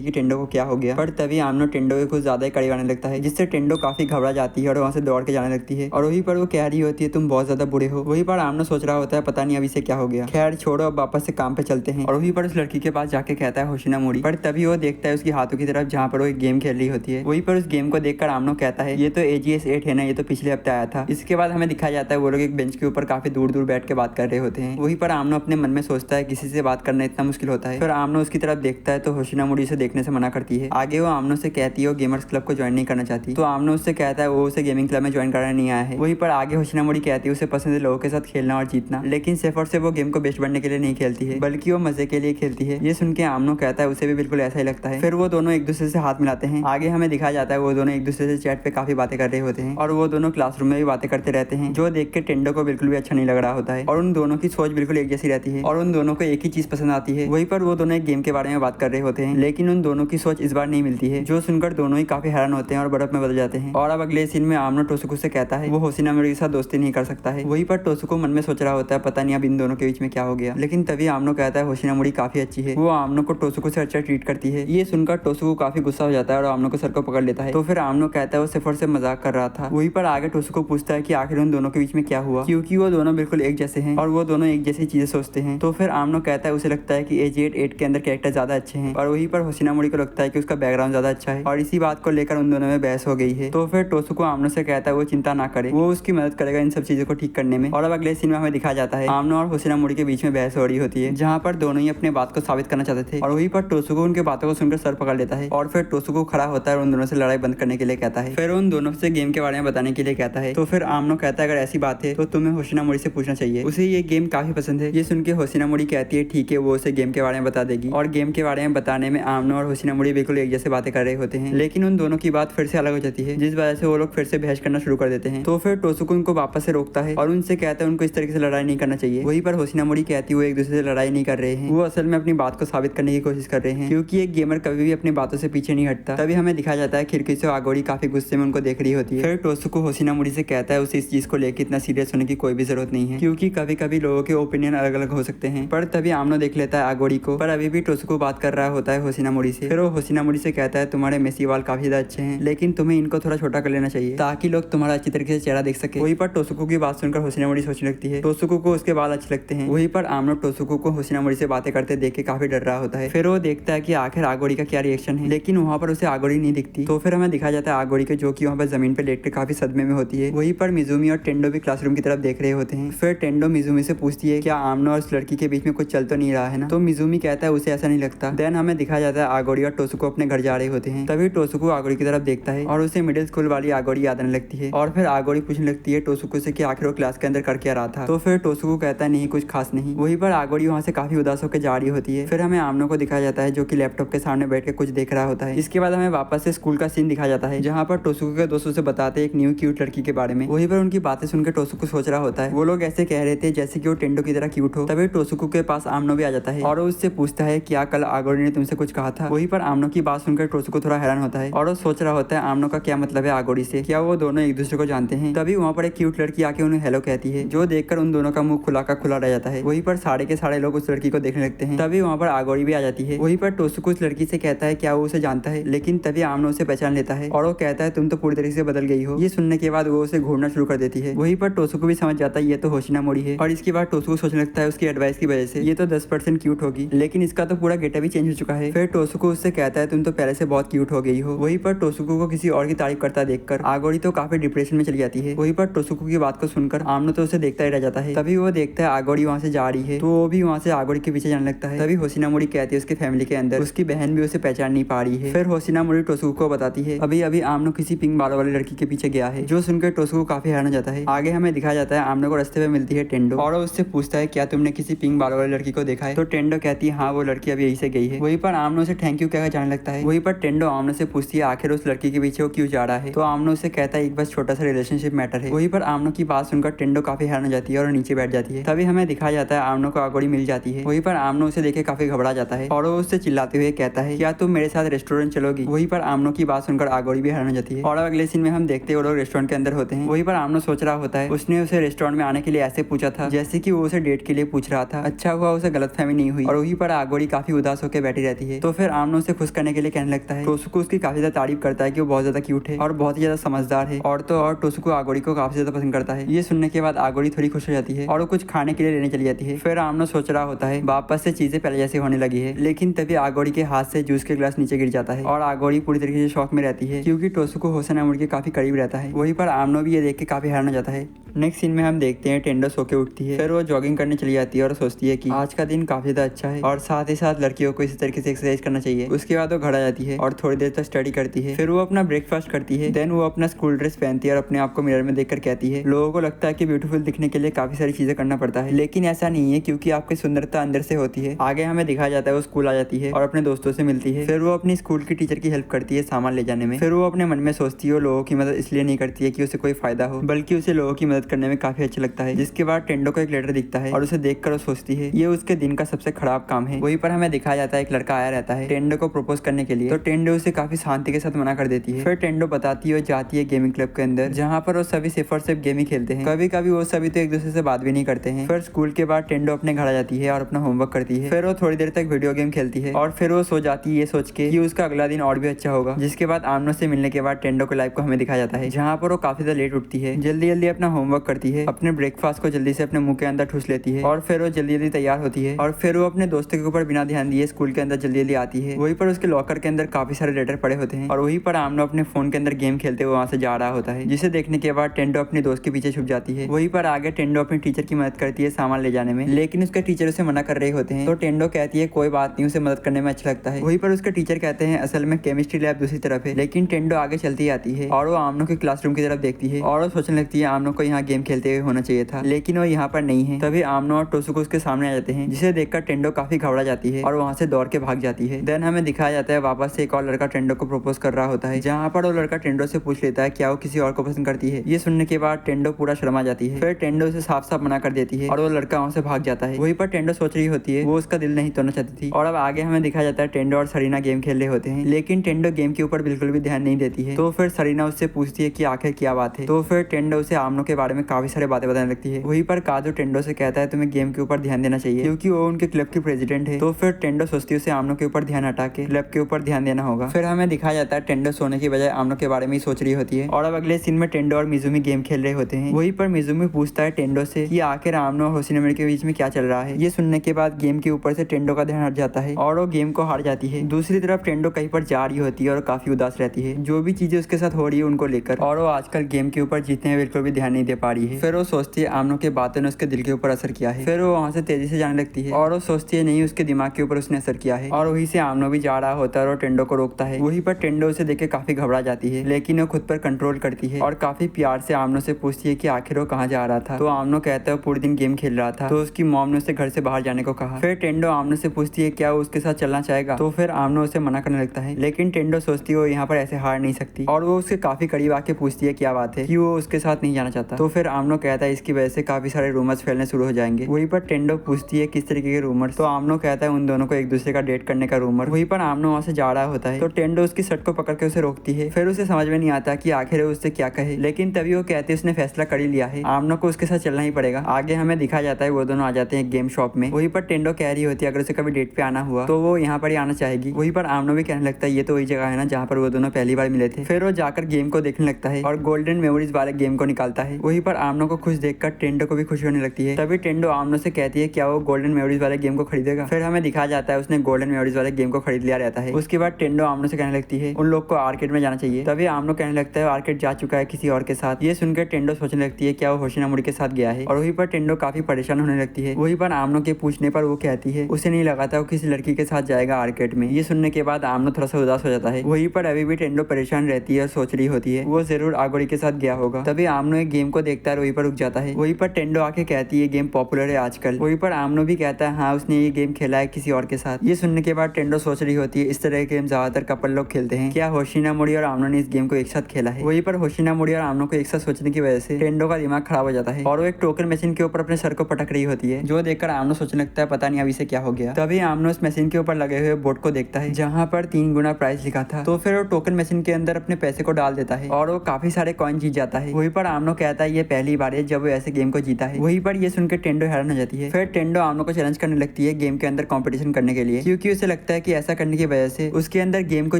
कि टेंडो को क्या हो गया, पर तभी आमनो टेंडो के कुछ ज्यादा ही करीब आने लगता है, जिससे टेंडो काफी घबरा जाती है और वहाँ से दौड़ के जाने लगती है। और वहीं पर वो कह रही होती है तुम बहुत ज्यादा बुरे हो। वहीं पर आमनो सोच रहा होता है पता नहीं अभी से क्या हो गया, खैर छोड़ो अब वापस से काम पे चलते हैं। और वहीं पर उस लड़की के पास जाके कहता है होशिनामोरी, पर तभी वो देखता है उसकी हाथों की तरफ जहाँ पर वो एक गेम खेल रही होती है। वहीं पर उस गेम को देखकर आमनो कहता है ये तो AGS 8 है ना, ये तो पिछले हफ्ते आया था। इसके बाद हमें दिखाया जाता है वो लोग एक बेंच के ऊपर काफी दूर दूर बैठ के बात कर रहे होते हैं। वहीं पर आमनो अपने मन में सोचता है किसी से बात करना इतना मुश्किल होता है। फिर आमनो उसकी तरफ देखता है तो होशिनामोरी उसे देखने से मना करती है। आगे वो आमनो से कहती है वो गेमर्स क्लब को ज्वाइन नहीं करना चाहती, तो आमनो उससे कहता है वो उसे गेमिंग क्लब में ज्वाइन करना नहीं आया है। वहीं पर आगे होशिनामोरी कहती है उसे पसंद है लोगों के साथ खेलना और जीतना, लेकिन सिर्फ और सिर्फ वो गेम को बेस्ट बनने के लिए नहीं खेलती है बल्कि वो मजे के लिए खेलती है। ये सुन के आमनो कहता है उसे भी बिल्कुल ऐसा ही लगता है। फिर वो दोनों एक दूसरे से हाथ मिलाते हैं। आगे हमें दिखाया जाता है वो दोनों एक दूसरे से चैट पे काफी बातें कर रहे होते हैं और वो दोनों क्लासरूम में भी बातें करते रहते हैं, जो देख के टेंडो को बिल्कुल भी अच्छा नहीं लग रहा होता है। और उन दोनों की सोच बिल्कुल एक जैसी रहती है और उन दोनों को एक ही चीज पसंद आती है। वहीं पर वो दोनों एक गेम के बारे में बात कर रहे होते हैं, लेकिन उन दोनों की सोच इस बार नहीं मिलती है, जो सुनकर दोनों ही काफी हैरान होते हैं और बर्फ में बदल जाते हैं। और अब अगले सीन में आमनो टोसुको से कहता है वो होशिनामोरी के साथ दोस्ती नहीं कर सकता है। वहीं पर टोसुको मन में सोच रहा होता है पता नहीं अब इन दोनों के बीच में क्या हो गया, लेकिन तभी आमनो कहता है होशिनामोरी काफी अच्छी है, वो आमनो को टोसुको से अच्छा ट्रीट करती है। ये सुनकर टोसुको काफी गुस्सा हो जाता है और आमनो को सर को पकड़ लेता है। तो फिर आमनो कहता है वो सिर्फ और सिर्फ मजाक कर रहा था। वहीं पर आगे टोसुको पूछता है कि आखिर उन दोनों के बीच में क्या हुआ, क्योंकि वो दोनों बिल्कुल एक जैसे हैं और वो दोनों एक जैसी चीजें सोचते हैं। तो फिर आमनो कहता है उसे लगता है कि AGS 8 के अंदर कैरेक्टर ज्यादा अच्छे हैं और वहीं पर होशिनामोरी को लगता है कि उसका बैकग्राउंड ज्यादा अच्छा है और इसी बात को लेकर उन दोनों में बहस हो गई है। तो फिर टोसुको आमनो से कहता है वो चिंता ना करे, वो उसकी मदद करेगा इन सब चीजों को ठीक करने में। और अब अगले सीन में हमें दिखाया जाता है आमनो और होशिनामोरी के बीच में बहस हो रही होती है, जहाँ पर दोनों ही अपने बात को साबित करना चाहते थे। और वहीं पर टोसुको उनके बातों को सुनकर सर पकड़ लेता है और फिर टोसुको खड़ा होता है और उन दोनों से लड़ाई बंद करने के लिए कहता है। फिर उन दोनों से गेम के बारे में बताने के लिए कहता है। तो फिर आमनो कहता है अगर ऐसी बात है तो तुम्हें होशिनामोरी से पूछना चाहिए, उसे ये गेम काफी पसंद है। ये सुन के होशिनामोरी कहती है ठीक है, वो उसे गेम के बारे में बता देगी। और गेम के बारे में बताने में आमनो और होशिनामोरी बिल्कुल एक जैसे बातें कर रहे होते हैं, लेकिन उन दोनों की बात फिर से अलग हो जाती है, जिस वजह से वो लोग फिर से बहस करना शुरू कर देते हैं। तो फिर टोसुको उनको वापस से रोकता है और उनसे कहता है उनको इस तरीके से लड़ाई नहीं करना चाहिए। वहीं पर होशिनामोरी कहती है वो एक दूसरे से लड़ाई नहीं कर रहे हैं, वो असल में अपनी बात को साबित करने की कोशिश कर रहे हैं, क्योंकि एक गेमर कभी भी अपनी बातों से पीछे नहीं हटता। तभी हमें दिखाया जाता है खिड़की से आगोरी काफी गुस्से में उनको देख रही होती है। फिर टोसुको होशिनामोरी से कहता है उसे इस चीज को लेकर इतना सीरियस होने की कोई भी जरूरत नहीं है, क्योंकि कभी कभी लोगों के ओपिनियन अलग अलग हो सकते हैं। पर तभी आमनो देख लेता है आगोरी को, पर अभी भी टोसुको बात कर रहा होता है होशिनामोरी से। फिर वो होशिनामोरी से कहता है तुम्हारे मेसी वाल काफी ज्यादा अच्छे हैं, लेकिन तुम्हें इनको थोड़ा छोटा कर लेना चाहिए ताकि लोग तुम्हारा अच्छी तरीके से चेहरा देख सके। वहीं पर टोसुको की बात सुनकर होशिनामोरी सोचने लगती है टोसुको को उसके बाल अच्छे लगते हैं। वहीं पर आमनो टोसुको को होशिनामोरी से बातें करते देख के काफी डर रहा होता है। फिर वो देखता है कि आखिर आगोरी का क्या रिएक्शन है, लेकिन वहाँ पर उसे आगोरी नहीं दिखती। तो फिर हमें दिखाया जाता है आगोरी के, जो कि वहाँ पर जमीन पे लेट के काफी सदमे में होती है। वहीं पर मिजुमी और टेंडो भी क्लासरूम की तरफ देख रहे होते हैं। फिर टेंडो मिजुमी से पूछती है क्या आमनो और उस लड़की के बीच में कुछ चल तो नहीं रहा है ना, तो मिजुमी कहता है उसे ऐसा नहीं लगता। देन हमें दिखाया जाता है आगोरी और टोसुको अपने घर जा रहे होते हैं। तभी टोसुको आगोरी की तरफ देखता है और उसे मिडिल स्कूल वाली आगोरी याद आने लगती है। और फिर आगोरी पूछने लगती है टोसुको से कि आखिर वो क्लास के अंदर कर क्या रहा था। तो फिर टोसुको कहता है नहीं कुछ खास नहीं। वहीं पर आगोरी वहाँ से काफी उदास होकर जा रही होती है। फिर हमें आमनो को दिखाया जाता है जो कि लैपटॉप के सामने बैठ के कुछ देख रहा होता है। इसके बाद हमें वापस से स्कूल का सीन दिखाया जाता है, जहाँ पर टोसुको के दोस्तों से बताते एक न्यू क्यूट लड़की के बारे में। वहीं पर उनकी बातें सुनकर टोसुको सोच रहा होता है वो लोग ऐसे कह रहे थे जैसे कि वो टेंडो की तरह क्यूट हो। तभी टोसुको के पास आमनो भी आ जाता है और वो उससे पूछता है क्या कल आगोरी ने तुमसे कुछ कहा था। वहीं पर आमनो की बात सुनकर टोसुको थोड़ा हैरान होता है और वो सोच रहा होता है आमनो का क्या मतलब है आगोरी से, क्या वो दोनों एक दूसरे को जानते हैं। तभी वहाँ पर एक क्यूट लड़की आके उन्हें हेलो कहती है, जो देखकर उन दोनों का मुंह खुला का खुला रह जाता है। वहीं पर सारे के सारे लोग उस लड़की को देखने लगते हैं। तभी वहाँ पर आगोरी भी आ जाती है। वहीं पर टोसुको उस लड़की से कहता है क्या वो उसे जानता है, लेकिन तभी आमनो उसे पहचान लेता है और वो कहता है तुम तो पूरी तरीके से बदल गई हो। ये सुनने के बाद वो उसे घूरना शुरू कर देती है। वहीं पर टोसुको भी समझ जाता है ये तो होशिनामोरी है और इसके बाद टोसुको सोचने लगता है उसकी एडवाइस की वजह से ये तो 10% क्यूट होगी, लेकिन इसका तो पूरा गेटअप भी चेंज हो चुका है। फिर टोसुको उससे कहता है तुम तो पहले से बहुत क्यूट हो गई हो। वहीं पर टोसुको को किसी और की तारीफ करता देखकर आगोरी तो काफी डिप्रेशन में चली जाती है। वहीं पर टोसुको की बात को सुनकर आमनो तो उसे देखता ही रह जाता है। तभी वो देखता है आगोरी वहाँ से जा रही है, तो वो भी वहाँ से आगोरी के पीछे जाने लगता है। तभी होशिनामोरी कहती है उसकी फैमिली के अंदर उसकी बहन भी उसे पहचान नहीं पा रही है। फिर होशिनामोरी टोसुको को बताती है अभी अभी आमनो किसी पिंक बालों वाली लड़की के पीछे गया है, जो सुनकर टोसुको काफी हैरान हो जाता है। आगे हमें दिखाया जाता है आमनो को रास्ते में मिलती है टेंडो और उससे पूछता है क्या तुमने किसी पिंक बालों वाली लड़की को देखा है। तो टेंडो कहती है हाँ वो लड़की अभी यहीं से गई है। वहीं पर आमनो से थैंक यू कहकर जाने लगता है। वहीं पर टेंडो आमनो से पूछती है आखिर उस लड़की के पीछे वो क्यों जा रहा है। तो आमनो से कहता है एक बस छोटा सा रिलेशनशिप मैटर है। वहीं पर आमनो की बात सुनकर टेंडो काफी हैरान हो जाती है और नीचे बैठ जाती है। तभी हमें दिखाया दिखाया जाता है आमनो को आगोड़ी मिल जाती है। वहीं पर आमनो उसे देखे काफी घबरा जाता है और वो उससे चिल्लाते हुए कहता है क्या तुम मेरे साथ रेस्टोरेंट चलोगी। वहीं पर आमनो की बात सुनकर आगोड़ी भी हैरान हो जाती है। और अगले सीन में हम देखते हैं वो लोग रेस्टोरेंट के अंदर होते हैं। वहीं पर आमनो सोच रहा होता है उसने उसे रेस्टोरेंट में आने के लिए ऐसे पूछा था जैसे कि वो उसे डेट के लिए पूछ रहा था। अच्छा हुआ उसे गलतफहमी नहीं हुई। और वहीं पर आगोड़ी काफी उदास होकर बैठी रहती है। तो फिर आमनो उसे खुश करने के लिए कहने लगता है। टोसुको उसकी काफी ज्यादा तारीफ करता है कि वो बहुत ज्यादा क्यूट है और बहुत ही ज्यादा समझदार है। और तो और टोसुको आगोड़ी को काफी ज्यादा पसंद करता है। ये सुनने के बाद आगोड़ी थोड़ी खुश हो जाती है और वो कुछ खाने के लिए लेने चली जाती है। फिर आमनो सोच रहा होता है वापस से चीजें पहले जैसे होने लगी है। लेकिन तभी आगोड़ी के हाथ से जूस के ग्लास नीचे गिर जाता है और आगोड़ी पूरी तरीके से शॉक में रहती है क्योंकि टोसुको होसानामोरी के काफी करीब रहता है। वहीं पर आमनो भी ये देख के काफी हैरान हो जाता है। नेक्स्ट सीन में हम देखते हैं टेंडो सो के उठती है। फिर वो जॉगिंग करने चली जाती है और सोचती है कि आज का दिन काफी ज्यादा अच्छा है और साथ ही साथ लड़कियों को इसी तरीके से एक्सरसाइज करना चाहिए। उसके बाद वो घर आ जाती है और थोड़ी देर तक स्टडी करती है। फिर वो अपना ब्रेकफास्ट करती है। देन वो अपना स्कूल ड्रेस पहनती है और अपने आप को मिरर में देखकर कहती है लोगों को लगता है कि ब्यूटीफुल दिखने के लिए काफी सारी चीजें करना पड़ता है, लेकिन ऐसा नहीं है क्योंकि आपकी सुंदरता अंदर से होती है। आगे हमें दिखाया जाता है वो स्कूल आ जाती है और अपने दोस्तों से मिलती है। फिर वो अपनी स्कूल की टीचर की हेल्प करती है सामान ले जाने में। फिर वो अपने मन में सोचती है वो लोगों की मदद इसलिए नहीं करती है कि उसे कोई फायदा हो, बल्कि उसे लोगों की मदद करने में काफी अच्छा लगता है। जिसके बाद टेंडो को एक लेटर दिखता है और उसे देखकर वो सोचती है ये उसके दिन का सबसे खराब काम है। वहीं पर हमें दिखाया जाता है एक लड़का आया रहता है टेंडो को प्रपोज करने के लिए। तो टेंडो उसे काफी शांति के साथ मना कर देती है। फिर टेंडो बताती है जाती है गेमिंग क्लब के अंदर जहाँ पर वो सभी सिर्फ और सिर्फ गेम ही खेलते हैं। कभी कभी वो सभी तो एक दूसरे से बात भी नहीं करते हैं। फिर स्कूल के बाद टेंडो अपने घर आ जाती है और अपना होमवर्क करती है। फिर वो थोड़ी देर तक वीडियो गेम खेलती है और फिर वो सो जाती है ये सोच के कि उसका अगला दिन और भी अच्छा होगा। जिसके बाद आमनो से मिलने के बाद टेंडो के लाइफ को हमें दिखाया जाता है जहाँ पर वो काफी ज्यादा लेट उठती है, जल्दी जल्दी अपना होमवर्क करती है, अपने ब्रेकफास्ट को जल्दी से अपने मुंह के अंदर ठूस लेती है और फिर वो जल्दी जल्दी तैयार होती है और फिर वो अपने दोस्तों के ऊपर बिना ध्यान दिए स्कूल के अंदर जल्दी जल्दी आती है। वहीं पर उसके लॉकर के अंदर काफी सारे लेटर पड़े होते हैं और वहीं पर आमनो अपने फोन के अंदर गेम खेलते हुए वहां से जा रहा होता है, जिसे देखने के बाद टेंडो अपने दोस्त के पीछे छुप जाती है। वहीं पर आगे टेंडो अपनी टीचर की मदद करती है सामान ले जाने में, लेकिन उसके टीचर उसे मना कर रहे होते हैं। तो टेंडो कहती है कोई बात नहीं, उसे मदद करने में अच्छा लगता है। वहीं पर उसके टीचर कहते हैं असल में केमिस्ट्री लैब दूसरी तरफ है, लेकिन टेंडो आगे चलती आती है और वो आमनो के क्लासरूम की तरफ देखती है और वो सोचने लगती है आमनो को यहाँ गेम खेलते हुए होना चाहिए था, लेकिन वो यहाँ पर नहीं है। तभी आमनो और टोसुको उसके सामने आ जाते हैं, जिसे देखकर टेंडो काफी घबरा जाती है और वहाँ से दौड़ के भाग जाती है। देन हमें दिखाया जाता है वापस से एक और लड़का टेंडो को प्रपोज कर रहा होता है, जहाँ पर वो लड़का टेंडो से पूछ लेता है क्या वो किसी और को पसंद करती है। ये सुनने के बाद टेंडो पूरा शर्मा जाती है। फिर टेंडो उसे साफ साफ मना कर देती है और वो लड़का वहाँ से भाग जाता है। वहीं पर टेंडो सोच रही होती है वो उसका दिल नहीं तोड़ना चाहती थी। और अब आगे हमें दिखाया जाता है टेंडो और सरीना गेम खेल रहे होते हैं, लेकिन टेंडो गेम के ऊपर बिल्कुल भी ध्यान नहीं देती है। तो फिर सरीना उससे पूछती है कि आखिर क्या बात है। तो फिर टेंडो उसे आमनो के बारे में काफी सारी बातें बताने लगती है। वहीं पर काजो टेंडो से कहता है तुम्हें गेम के ऊपर ध्यान देना चाहिए क्योंकि वो उनके क्लब की प्रेसिडेंट है। तो फिर टेंडो सोचती है उसे आमनो के ऊपर ध्यान हटा के क्लब के ऊपर ध्यान देना होगा। फिर हमें दिखाया जाता है टेंडो सोने की बजाय आमनो के बारे में ही सोच रही होती है। और अब अगले सीन में टेंडो और मिजुमी गेम खेल रहे होते हैं। वहीं पर मिजुमी पूछता है टेंडो से कि आखिर आमनो और होशिनोमिरी के बीच में क्या चल रहा है। ये सुनने के बाद गेम के ऊपर से टेंडो का ध्यान हट जाता है और वो गेम को हार जाती है। दूसरी तरफ टेंडो कहीं पर जा रही होती है और काफी उदास रहती है जो भी चीजें उसके साथ हो रही है उनको लेकर, और वो आजकल गेम के ऊपर जीतने में बिल्कुल भी ध्यान नहीं दे पा रही है। फिर वो सोचती है आमनो के बातों ने उसके दिल के ऊपर असर किया है। फिर वो वहाँ से तेजी से जाने लगती है और वो सोचती है नहीं उसके दिमाग के ऊपर उसने असर किया है। और वहीं से आमनो भी जा रहा होता है और टेंडो को रोकता है। वहीं पर टेंडो उसे देख के काफी घबरा जाती है, लेकिन वो खुद पर कंट्रोल करती है और काफी प्यार से आमनो से पूछती है कि आखिर वो कहाँ जा रहा था। तो आमनो कहता है वो पूरे दिन गेम खेल रहा था। तो उसकी मॉम ने उसे घर से बाहर जाने को कहा। फिर टेंडो आमनो से पूछती है क्या वो उसके साथ चलना चाहेगा। तो फिर आमनो उसे मना करने लगता है, लेकिन टेंडो सोचती है वो यहाँ पर ऐसे हार नहीं सकती और वो उसके काफी करीब आके पूछती है क्या बात है कि वो उसके साथ नहीं जाना चाहता। तो फिर आमनो कहता है इसकी वजह से काफी सारे रूमर्स फैलने शुरू हो जाएंगे। वहीं पर टेंडो पूछती है किस तरीके के रूमर्स। तो आमनो कहता है उन दोनों को एक दूसरे का डेट करने का रूमर। वहीं पर आमनो वहाँ से जा रहा होता है तो टेंडो उसकी शर्ट को पकड़ के उसे रोकती है। फिर उसे समझ में नहीं आता कि आखिर उससे क्या कहे, लेकिन तभी वो कहती है उसने फैसला कर ही लिया है, आमनो को उसके साथ चलना ही पड़ेगा। आगे हमें दिखाया जाता है वो दोनों आ जाते हैं गेम शॉप में। वहीं पर टेंडो कह रही होती है अगर उसे कभी डेट पे आना हुआ तो वो यहाँ पर ही आना चाहेगी। वहीं पर आमनो भी कहने लगता है ये तो वही जगह है ना जहाँ पर वो दोनों पहली बार मिले थे। फिर वो जाकर गेम को देखने लगता है और गोल्डन मेमोरीज वाले गेम को निकालता है। वहीं पर आमनो को खुश देखकर टेंडो को भी खुशी होने लगती है। तभी टेंडो आमनो से कहती है क्या वो गोल्डन मेमोरीज वाले गेम को खरीदेगा। फिर हमें दिखाया जाता है उसने गोल्डन मेमोरीज वाले गेम को खरीद लिया रहता है। उसके बाद टेंडो आमनो से कहने लगती है उन लोग को आर्केड में जाना चाहिए। तभी आमनो कहने लगता है आर्केड जा चुका है किसी और के साथ। ये सुनकर टेंडो सोचने लगती है क्या वो होशिनामोरी के साथ गया है। और वहीं पर टेंडो काफी परेशान होने लगती है। वहीं पर आमनो के पूछने पर वो कहती है उसे नहीं लगा था वो किसी लड़की के साथ जाएगा आर्केड में। ये सुनने के बाद आमनो थोड़ा सा उदास हो जाता है। वहीं पर अभी भी टेंडो परेशान रहती है और सोच रही होती है वो जरूर आगोरी के साथ गया होगा। तभी आमनो एक गेम को देखता है वहीं पर रुक जाता है। वहीं पर टेंडो आके कहती है गेम पॉपुलर है आजकल। वहीं पर आमनो भी कहता है हाँ उसने ये गेम खेला है किसी और के साथ। ये सुनने के बाद टेंडो सोच रही होती है इस तरह के गेम ज्यादातर कपल लोग खेलते हैं, क्या होशिनामोरी और आमनो ने इस गेम को एक साथ खेला है। वहीं पर होशिनामोरी और आमनो को एक साथ सोचने की वजह से टेंडो का दिमाग खराब हो जाता है और वो एक टोकन मशीन के ऊपर अपने सर को पटक भटक रही होती है, जो देखकर आमनो सोचने लगता है पता नहीं अभी से क्या हो गया। तभी आमनो उस मशीन के ऊपर लगे हुए बोर्ड को देखता है जहाँ पर 3 गुना प्राइस लिखा था। तो फिर वो टोकन मशीन के अंदर अपने पैसे को डाल देता है और वो काफी सारे कॉइन जीत जाता है। वहीं पर आमनो कहता है ये पहली बार है जब वो ऐसे गेम को जीता है। वहीं पर ये सुनकर टेंडो हैरान हो जाती है। फिर टेंडो आमनो को चैलेंज करने लगती है गेम के अंदर कंपटीशन करने के लिए, क्योंकि उसे लगता है कि ऐसा करने की वजह से उसके अंदर गेम को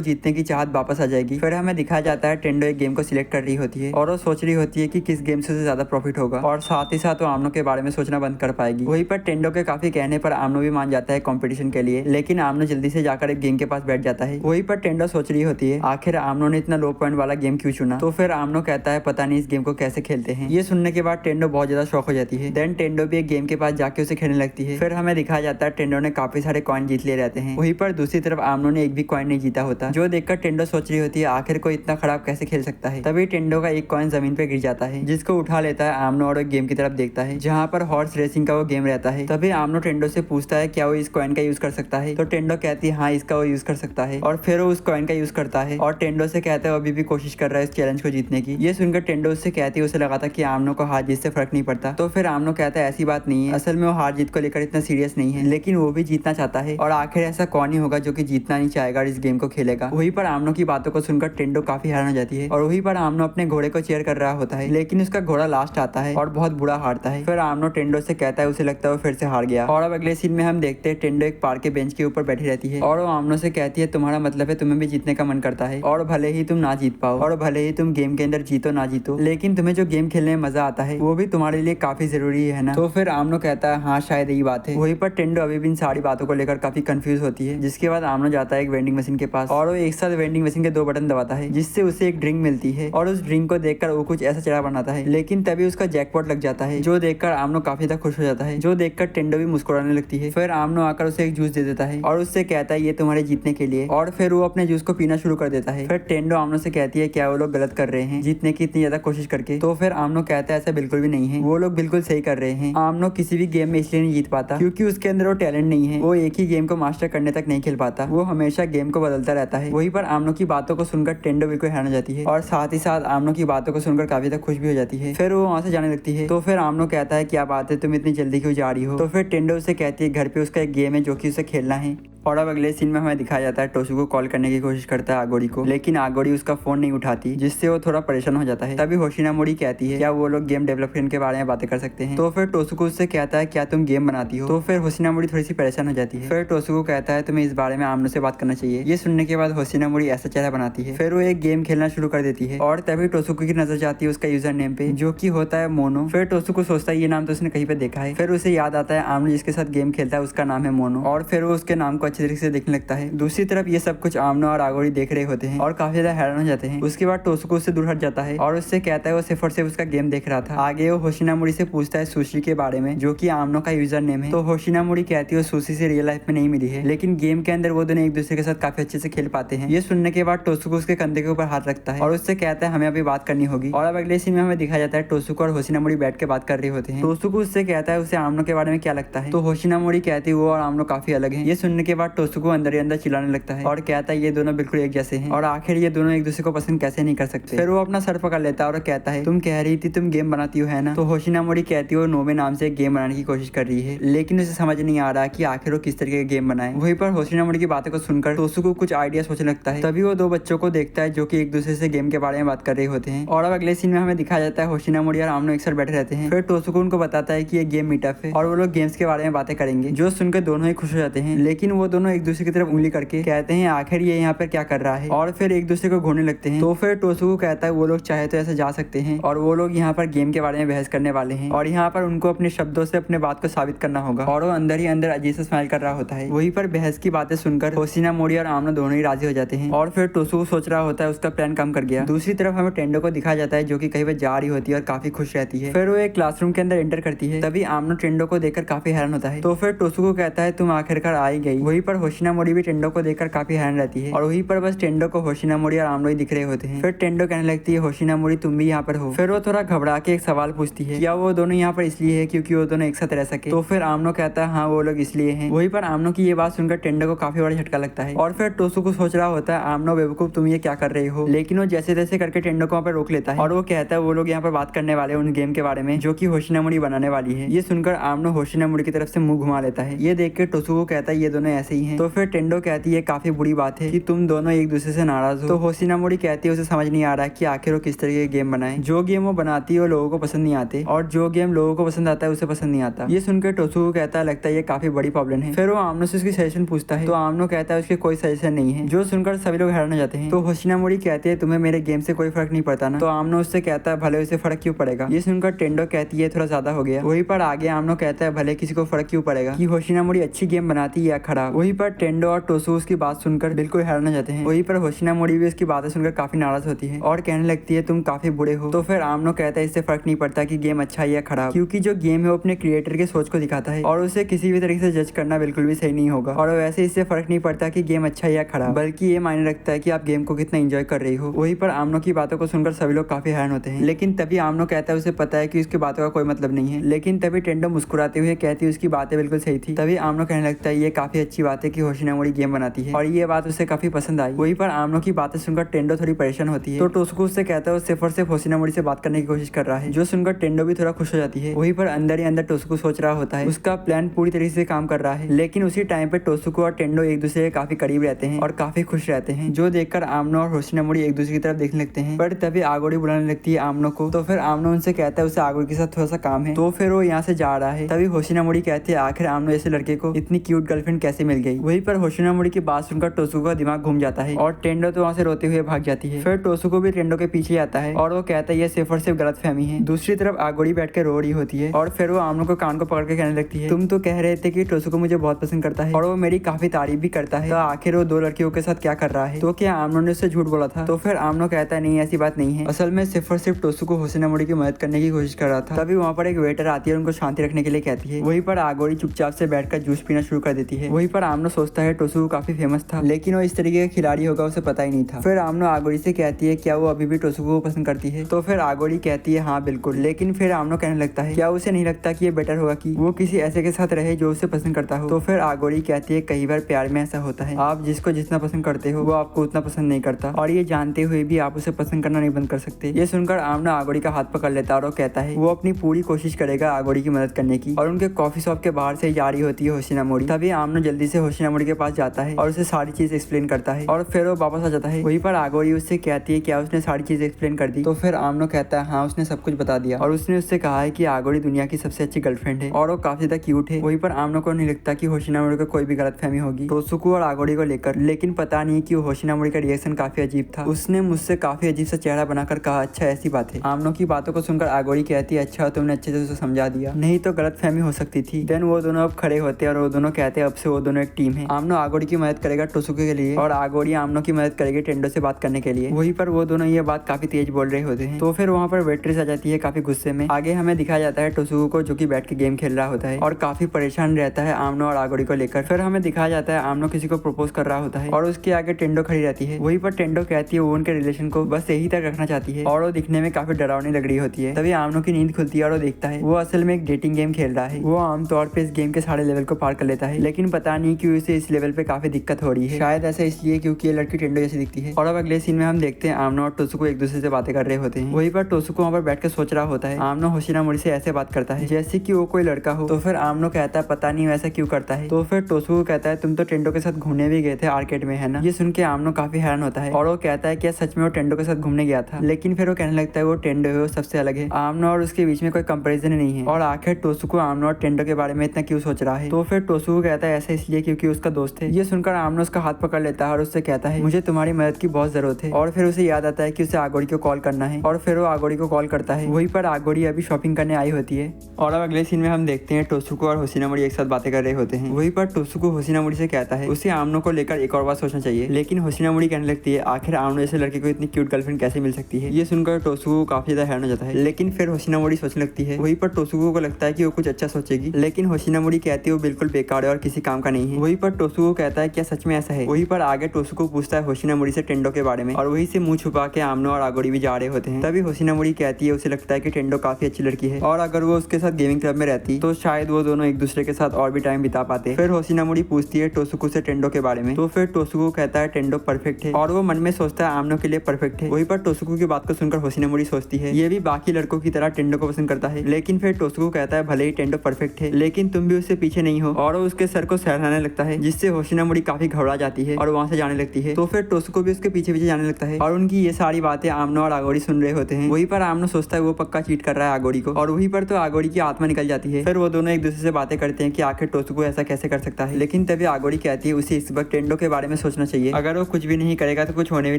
जीतने की चाहत वापस आ जाएगी। फिर हमें दिखाया जाता है टेंडो एक गेम को सिलेक्ट कर रही होती है और वो सोच रही होती है कि किस गेम से उसे ज्यादा प्रॉफिट होगा, और साथ ही साथ वो आमनो के बारे में सोचना बंद कर पाएगी। वहीं पर टेंडो के काफी कहने पर आमनो भी मान जाता है कंपटीशन के लिए, लेकिन आमनो जल्दी से जाकर एक गेम के पास बैठ जाता है। वहीं पर टेंडो सोच रही होती है आखिर आमनो ने इतना लो पॉइंट वाला गेम क्यों चुना। तो फिर आमनो कहता है पता नहीं इस गेम को कैसे खेलते हैं। ये सुनने के बाद टेंडो बहुत ज्यादा शौक हो जाती है। देन टेंडो भी एक गेम के पास जाके उसे खेलने लगती है। फिर हमें दिखाया जाता है टेंडो ने काफी सारे कॉइन जीत लिए रहते हैं। वहीं पर दूसरी तरफ आमनो ने एक भी कॉइन नहीं जीता होता, जो देखकर टेंडो सोच रही होती है आखिर कोई इतना खराब कैसे खेल सकता है। तभी टेंडो का एक कॉइन जमीन पे गिर जाता है, जिसको उठा लेता है आमनो और एक गेम की तरफ देखता है जहाँ पर हॉर्स रेसिंग का वो गेम रहता है। तभी आमनो टेंडो से पूछता है क्या वो इस कॉइन का यूज कर सकता है। तो टेंडो कहती है हाँ इसका वो यूज कर सकता है, और फिर वो उस कॉइन का यूज करता है और टेंडो से कहता है वो अभी भी कोशिश कर रहा है इस चैलेंज को जीतने की। ये सुनकर टेंडो उससे कहती है उसे लगा था कि आमनो को हार जीत से फर्क नहीं पड़ता। तो फिर आमनो कहता है ऐसी बात नहीं है, असल में वो हार जीत को लेकर इतना सीरियस नहीं है, लेकिन वो भी जीतना चाहता है और आखिर ऐसा कौन ही होगा जो कि जीतना नहीं चाहेगा और इस गेम को खेलेगा। वहीं पर आमनो की बातों को सुनकर टेंडो काफी हैरान हो जाती है और वहीं पर आमनो अपने घोड़े को चेयर कर रहा होता है, लेकिन उसका घोड़ा लास्ट आता है और बहुत बुरा हारता है। फिर आमनो टेंडो से कहता है उसे लगता है वो फिर से हार गया। और अब अगले सीन में हम देखते हैं टेंडो एक पार्क के बेंच के ऊपर बैठी रहती है और वो आमनो से कहती है तुम्हारा मतलब है तुम्हें भी जीतने का मन करता है, और भले ही तुम ना जीत पाओ और भले ही तुम गेम के अंदर जीतो ना जीतो, लेकिन तुम्हें जो गेम खेलने में मजा आता है वो भी तुम्हारे लिए काफी जरूरी है ना। तो फिर आमनो कहता है हाँ शायद यही बात है। वहीं पर टेंडो अभी भी इन सारी बातों को लेकर काफी कंफ्यूज होती है, जिसके बाद आमनो जाता है एक वेंडिंग मशीन के पास और वो एक साथ वेंडिंग मशीन के 2 बटन दबाता है, जिससे उसे एक ड्रिंक मिलती है और उस ड्रिंक को देखकर वो कुछ ऐसा चेहरा बनाता है, लेकिन तभी उसका जैकपॉट लग जाता है, जो देखकर आमनो काफी ज्यादा खुश हो जाता है, जो देखकर टेंडो भी मुस्कुराने लगती है। फिर आमनो आकर उसे एक जूस दे देता है और उससे कहता है ये तुम्हारे जीतने के लिए, और फिर वो अपने जूस को पीना शुरू कर देता है। फिर टेंडो आमनो से कहती है क्या वो लोग गलत कर रहे हैं जीतने की इतनी ज्यादा कोशिश करके। तो फिर आमनो कहता है ऐसा बिल्कुल भी नहीं है, वो लोग बिल्कुल सही कर रहे हैं। आमनो किसी भी गेम में इसलिए नहीं जीत पाता क्योंकि उसके अंदर वो टैलेंट नहीं है, वो एक ही गेम को मास्टर करने तक नहीं खेल पाता, वो हमेशा गेम को बदलता रहता है। वहीं पर आमनो की बातों को सुनकर टेंडो बिल्कुल हैरान हो जाती है और साथ ही साथ आमनो की बातों को सुनकर काफी ज्यादा खुश भी हो जाती है। फिर वो वहाँ से जाने लगती है। तो फिर आमनो कहता है क्या बात है तुम इतनी जल्दी क्यों जा रही हो। तो फिर टेंडो उसे कहती है घर पे उसका एक गेम है जो कि उसे खेलना है। और अब अगले सीन में हमें दिखाया जाता है टोसू को कॉल करने की कोशिश करता है आगोरी को, लेकिन आगोरी उसका फोन नहीं उठाती, जिससे वो थोड़ा परेशान हो जाता है। तभी होशिनामोरी कहती है क्या वो लोग गेम डेवलपमेंट के बारे में बातें कर सकते हैं। तो फिर टोसुको उससे कहता है क्या तुम गेम बनाती हो। तो फिर होशिनामोरी थोड़ी सी परेशान हो जाती है। फिर टोसुको कहता है तुम्हें इस बारे में आमनो से बात करना चाहिए। ये सुनने के बाद होशिनामोरी ऐसा चेहरा बनाती है। फिर वो एक गेम खेलना शुरू कर देती है और तभी टोसुको की नजर जाती है उसका यूजर नेम पे, जो की होता है मोनो। फिर टोसुको सोचता है ये नाम तो उसने कहीं पे देखा है। फिर उसे याद आता है आमनो जिसके साथ गेम खेलता है उसका नाम है मोनो, और फिर वो उसके नाम को अच्छी तरीके से देखने लगता है। दूसरी तरफ ये सब कुछ आमनो और आगोरी देख रहे होते हैं और काफी ज्यादा हैरान हो जाते हैं। उसके बाद टोसुको उससे दूर हट जाता है और उससे कहता है वो सिर्फ और सिर्फ उसका गेम देख रहा था। आगे वो होशिनामोरी से पूछता है सुशी के बारे में, जो कि आमनो का यूजर नेम है। तो होशिनामोरी कहती है सुशी से रियल लाइफ में नहीं मिली है, लेकिन गेम के अंदर वो दोनों एक दूसरे के साथ काफी अच्छे से खेल पाते हैं। ये सुनने के बाद टोसुको उसके कंधे के ऊपर हाथ रखता है और उससे कहता है हमें अभी बात करनी होगी। और अब अगले सीन में हमें दिखाया जाता है टोसुको और होशिनामोरी बैठ के बात कर रहे होते हैं। टोसुको उससे कहता है उसे आमनो के बारे में क्या लगता है। तो होशिनामोरी कहती है वो और आमनो काफी अलग है। ये सुनने के बाद टोसुको अंदर ही अंदर चिल्लाने लगता है और कहता है ये दोनों बिल्कुल एक जैसे हैं और आखिर ये दोनों एक दूसरे को पसंद कैसे नहीं कर सकते। फिर वो अपना सर पकड़ लेता है और कहता है तुम कह रही थी तुम गेम बनाती हो है ना। तो होशिनामोरी कहती है वो नोबे नाम से एक गेम बनाने की कोशिश कर रही है, लेकिन उसे समझ नहीं आ रहा कि आखिर वो किस तरीके का गेम बनाए। वहीं पर होशिनामोरी की बातों को सुनकर टोसुको कुछ आइडिया सोचने लगता है। तभी वो 2 बच्चों को देखता है जो कि एक दूसरे से गेम के बारे में बात कर रहे होते हैं। और अब अगले सीन में हमें दिखाया जाता है होशिनामोरी और आमनो एक साथ बैठे रहते हैं। फिर टोसुको उनको बताता है कि ये गेम मीटअप है और वो लोग गेम्स के बारे में बातें करेंगे, जो सुनकर दोनों ही खुश हो जाते हैं। लेकिन वो दोनों एक दूसरे की तरफ उंगली करके कहते हैं आखिर ये यहाँ पर क्या कर रहा है, और फिर एक दूसरे को घूरने लगते हैं। तो फिर टोसुको कहता है वो लोग चाहे तो ऐसे जा सकते हैं और वो लोग यहाँ पर गेम के बारे में बहस करने वाले हैं और यहाँ पर उनको अपने शब्दों से अपने बात को साबित करना होगा। और वो अंदर ही अंदर अजीब से स्माइल कर रहा होता है। वहीं पर बहस की बातें सुनकर होशिनामोरी और आमनो दोनों ही राजी हो जाते हैं और फिर टोसुको सोच रहा होता है उसका प्लान काम कर गया। दूसरी तरफ हमें टेंडो को दिखाया जाता है जो कि कहीं पर जा रही होती है और काफी खुश रहती है। फिर वो एक क्लासरूम के अंदर एंटर करती है। तभी आमनो टेंडो को देखकर काफी हैरान होता है। तो फिर टोसुको कहता है तुम आखिरकार आ ही गई। वहीं पर होशिनामोरी भी टेंडो को देखकर काफी हैरान रहती है और वहीं पर बस टेंडो को होशिनामोरी और आमनो ही दिख रहे होते हैं। फिर टेंडो कहने लगती है होशिनामोरी तुम भी यहाँ पर हो। फिर वो थोड़ा घबरा के एक सवाल पूछती है क्या वो दोनों यहाँ पर इसलिए है क्योंकि वो दोनों एक साथ रह सके। तो फिर आमनो कहता है हाँ वो लोग इसलिए हैं। वहीं पर आमनो की ये बात सुनकर टेंडो को काफी बड़ा झटका लगता है और फिर टोसुको सोच रहा होता है आमनो बेवकूफ तुम ये क्या कर रहे हो, लेकिन वो जैसे तैसे करके टेंडो को वहाँ पर रोक लेता है और वो कहता है वो लोग यहाँ पर बात करने वाले उन गेम के बारे में जो कि होशिनामोरी बनाने वाली है। ये सुनकर आमनो होशिनामोरी की तरफ से मुंह घुमा लेता है। ये देख के टोसुको कहता है ये दोनों ऐसे ही हैं। तो फिर टेंडो कहती है काफी बुरी बात है कि तुम दोनों एक दूसरे से नाराज हो। तो होशिनामोरी कहती है उसे समझ नहीं आ रहा कि आखिर वो किस तरह के गेम बनाए। जो गेम वो बनाती है वो लोगों को पसंद नहीं आते और जो गेम लोगों को पसंद आता है उसे पसंद नहीं आता। ये सुनकर टोसुको कहता है लगता है ये काफी बड़ी प्रॉब्लम है। फिर वो आमनो से उसकी सजेशन पूछता है तो आमनो कहता है उसके कोई सजेशन नहीं है। जो सुनकर सभी लोग हैरान हो जाते हैं। तो होशिनामोरी कहते हैं तुम्हें मेरे गेम से कोई फर्क नहीं पड़ता ना। तो आमनो उससे कहता है भले उसे फर्क क्यों पड़ेगा। ये सुनकर टेंडो कहती है थोड़ा ज्यादा हो गया। वहीं पर आगे आमनो कहता है भले किसी को फर्क क्यों पड़ेगा कि होशिनामोरी अच्छी गेम बनाती है या खराब। वहीं पर टेंडो और टोसुको उसकी बात सुनकर बिल्कुल हैरान हो जाते हैं। वहीं पर होशिनामोरी भी उसकी बातें सुनकर काफी नाराज होती है और कहने लगती है तुम काफी बुरे हो। तो फिर आमनो कहता है इससे फर्क नहीं पड़ता कि गेम अच्छा है या खराब, क्योंकि जो गेम है वो अपने क्रिएटर के सोच को दिखाता है और उसे किसी भी तरीके से जज करना बिल्कुल भी सही नहीं होगा। और वैसे इससे फर्क नहीं पड़ता कि गेम अच्छा है या खराब, बल्कि ये मायने रखता है कि आप गेम को कितना एंजॉय कर रही हो। वहीं पर आमनो की बातों को सुनकर सभी लोग काफी हैरान होते हैं। लेकिन तभी आमनो कहता है उसे पता है कि उसकी बातों का कोई मतलब नहीं है। लेकिन तभी टेंडो मुस्कुराते हुए कहती है उसकी बातें बिल्कुल सही थी। तभी आमनो कहने लगता है ये काफी अच्छी बात है कि होशिनामोरी गेम बनाती है और ये बात उसे काफी पसंद आई। वहीं पर आमनो की बातें सुनकर टेंडो थोड़ी परेशान होती है। तो टोसुको उससे कहता है वो सिर्फ और सिर्फ होशिनामोरी से बात करने की कोशिश कर रहा है। जो सुनकर टेंडो भी थोड़ा खुश हो जाती है। वहीं पर अंदर ही अंदर टोसुको सोच रहा होता है उसका प्लान पूरी तरीके से काम कर रहा है। लेकिन उसी टाइम पे टोसुको और टेंडो एक दूसरे के काफी करीब रहते हैं और काफी खुश रहते हैं, जो देखकर आमनो और होशिनामोरी एक दूसरे की तरफ देखने लगते हैं। पर तभी आगोरी बुलाने लगती है आमनो को। तो फिर आमनो उनसे कहता है उसे आगोरी के साथ थोड़ा सा काम है। तो फिर वो यहाँ से जा रहा है। तभी होशिनामोरी कहती है आखिर आमनो जैसे लड़के को इतनी क्यूट गर्लफ्रेंड कैसे मिल गई। वहीं पर होशिनामोरी की बात सुनकर टोसुको का दिमाग घूम जाता है और टेंडो तो वहाँ से रोते हुए भाग जाती है। फिर टोसुको भी टेंडो के पीछे आता है और वो कहता है ये सिर्फ और सिर्फ गलतफहमी है। दूसरी तरफ आगोरी बैठ के रो रही होती है और फिर वो आमनो को कान को पकड़ के कहने लगती है तुम तो कह रहे थे कि टोसुको मुझे बहुत पसंद करता है और वो मेरी काफी तारीफ भी करता है, तो आखिर वो दो लड़कियों के साथ क्या कर रहा है। तो क्या आमनो ने उससे झूठ बोला था। तो फिर आमनो कहता है नहीं ऐसी बात नहीं है, असल में सिर्फ और सिर्फ टोसुको होशिनामोरी की मदद करने की कोशिश कर रहा था। तभी वहाँ पर एक वेटर आती है और उनको शांति रखने के लिए कहती है। वहीं पर आगोरी चुपचाप से बैठकर जूस पीना शुरू कर देती है। वहीं पर आमनो सोचता है टोसुको काफी फेमस था, लेकिन वो इस तरीके का खिलाड़ी होगा उसे पता ही नहीं था। फिर आमनो आगोरी से कहती है क्या वो अभी भी टोसुको को पसंद करती है। तो फिर आगोरी कहती है हाँ बिल्कुल। लेकिन फिर आमनो कहने लगता है क्या उसे नहीं लगता कि ये बेटर होगा कि वो किसी ऐसे के साथ रहे जो उसे पसंद करता हो। तो फिर आगोरी कहती है कई बार प्यार में ऐसा होता है, आप जिसको जितना पसंद करते हो वो आपको उतना पसंद नहीं करता और ये जानते हुए भी आप उसे पसंद करना नहीं बंद कर सकते। ये सुनकर आमनो आगोरी का हाथ पकड़ लेता है और वो कहता है वो अपनी पूरी कोशिश करेगा आगोरी की मदद करने की। और उनके कॉफी शॉप के बाहर से जा रही होती है होशिनामोरी। तभी आमनो जल्दी से होशिनामोरी के पास जाता है और उसे सारी चीज एक्सप्लेन करता है और फिर वो वापस आ जाता है। वहीं पर आगोरी उससे कहती है क्या उसने सारी चीज एक्सप्लेन कर दी। तो फिर आमनो कहता है हाँ उसने सब कुछ बता दिया और उसने उससे कहा है कि आगोरी दुनिया की सबसे अच्छी गर्लफ्रेंड है और वो काफी ज्यादा क्यूट है। वहीं पर आमनो को नहीं लगता कि होशिनामोरी को कोई भी गलतफहमी होगी टोसुको और आगोरी को लेकर। लेकिन पता नहीं कि होशिनामोरी का रिएक्शन काफी अजीब था। उसने मुझसे काफी अजीब सा चेहरा बनाकर कहा अच्छा ऐसी बात है। आमनो की बातों को सुनकर आगोरी कहती है अच्छा तुमने अच्छे से उसे समझा दिया, नहीं तो गलतफहमी हो सकती थी। देन वो दोनों अब खड़े होते हैं और वो दोनों कहते हैं अब से वो दोनों एक टीम है। आमनो आगोरी की मदद करेगा टोसुको के लिए और आगोरी आमनो की मदद करेगी टेंडो से बात करने के लिए। वहीं पर वो दोनों ये बात काफी तेज बोल रहे होते हैं। तो फिर वहाँ पर वेट्रेस आ जाती है काफी गुस्से में। आगे हमें दिखाया जाता है टोसुको को जो कि बैठ के गेम खेल रहा होता है और काफी परेशान रहता है आमनो और आगोरी को लेकर। फिर हमें दिखाया जाता है आमनो किसी को प्रपोज कर रहा होता है और उसके आगे टेंडो खड़ी रहती है। वहीं पर टेंडो कहती है वो उनके रिलेशन को बस यही तक रखना चाहती है और वो दिखने में काफी डरावनी लग रही होती है। तभी आमनो की नींद खुलती है और वो देखता है वो असल में एक डेटिंग गेम खेल रहा है। वो आमतौर पे इस गेम के सारे लेवल को पार कर लेता है, लेकिन पता नहीं क्यों उसे इस लेवल पे काफी दिक्कत हो रही है। शायद ऐसा इसलिए क्योंकि ये लड़की टेंडो जैसी दिखती है। और अब अगले सीन में हम देखते हैं आमनो और टोसुको एक दूसरे से बातें कर रहे होते हैं। वहीं पर टोसुको वहाँ पर बैठ कर सोच रहा होता है। आमनो होशिनामोरी से ऐसे बात करता है जैसे कि वो कोई लड़का हो। तो फिर आमनो कहता है पता नहीं वैसा क्यों करता है। तो फिर टोसुको कहता है तुम तो टेंडो के साथ घूमने भी गए थे आर्केड में है ना। ये सुन के आमनो काफी हैरान होता है और वो कहता है क्या सच में वो टेंडो के साथ घूमने गया था। लेकिन फिर वो कहने लगता है वो टेंडो है वो सबसे अलग है, आमनो और उसके बीच में कोई कंपैरिजन नहीं है। और आखिर टोसुको आमनो और टेंडो के बारे में इतना क्यों सोच रहा है। तो फिर टोसुको कहता है ऐसा इसलिए क्योंकि उसका दोस्त है। ये सुनकर आमनो उसका हाथ पकड़ लेता है और उससे कहता है मुझे तुम्हारी मदद की बहुत जरूरत है। और फिर उसे याद आता है कि उसे आगोरी को कॉल करना है और फिर वो आगोरी को कॉल करता है। वहीं पर आगोरी अभी शॉपिंग करने आई होती है। और अब अगले सीन में हम देखते हैं टोसुको और होशिनामोरी एक साथ बातें कर रहे होते हैं। वहीं पर टोसुको होशिनामोरी से कहता है उसे आमनो को लेकर एक और बात सोचना चाहिए। लेकिन होशिनामोरी कहने लगती है आखिर आमनो जैसे लड़के को इतनी क्यूट गर्लफ्रेंड कैसे मिल सकती है। ये सुनकर टोसुको काफी ज्यादा हैरान हो जाता है। लेकिन फिर होशिनामोरी सोचने लगती है। वहीं पर टोसुको को लगता है कि वो कुछ अच्छा सोचेगी, लेकिन होशिनामोरी कहती है वो बिल्कुल बेकार है और किसी काम का नहीं नहीं है। वहीं पर टोसुको कहता है क्या सच में ऐसा है। वहीं पर आगे टोसुको पूछता है होशिनामोरी से टेंडो के बारे में और वहीं से मुंह छुपा के आमनो और आगोरी भी जा रहे होते हैं। तभी होशिनामोरी कहती है उसे लगता है कि टेंडो काफी अच्छी लड़की है और अगर वो उसके साथ गेमिंग क्लब में रहती तो शायद वो दोनों एक दूसरे के साथ और भी टाइम बिता पाते। फिर होशिनामोरी पूछती है टोसुको से टेंडो के बारे में, तो फिर टोसुको कहता है टेंडो परफेक्ट है और वो मन में सोचता है आमनो के लिए परफेक्ट है। वहीं पर टोसुको की बात को सुनकर होशिनामोरी सोचती है ये भी बाकी लड़कों की तरह टेंडो को पसंद करता है। लेकिन फिर टोसुको कहता है भले ही टेंडो परफेक्ट है लेकिन तुम भी उससे पीछे नहीं हो और वो उसके सर को सहलाने लगता है जिससे होशिनामोरी काफी घबरा जाती है और वहां से जाने लगती है। तो फिर टोसुको भी उसके पीछे पीछे जाने लगता है और उनकी ये सारी बातें आमनो और आगोरी सुन रहे होते हैं। वहीं पर आमनो सोचता है वो पक्का चीट कर रहा है आगोरी को और वहीं पर तो आगोरी की आत्मा निकल जाती है। फिर वो दोनों एक दूसरे से बातें करते हैं कि आखिर टोसुको ऐसा कैसे कर सकता है। लेकिन तभी आगोरी कहती है उसे इस वक्त टेंडो के बारे में सोचना चाहिए, अगर वो कुछ भी नहीं करेगा तो कुछ होने भी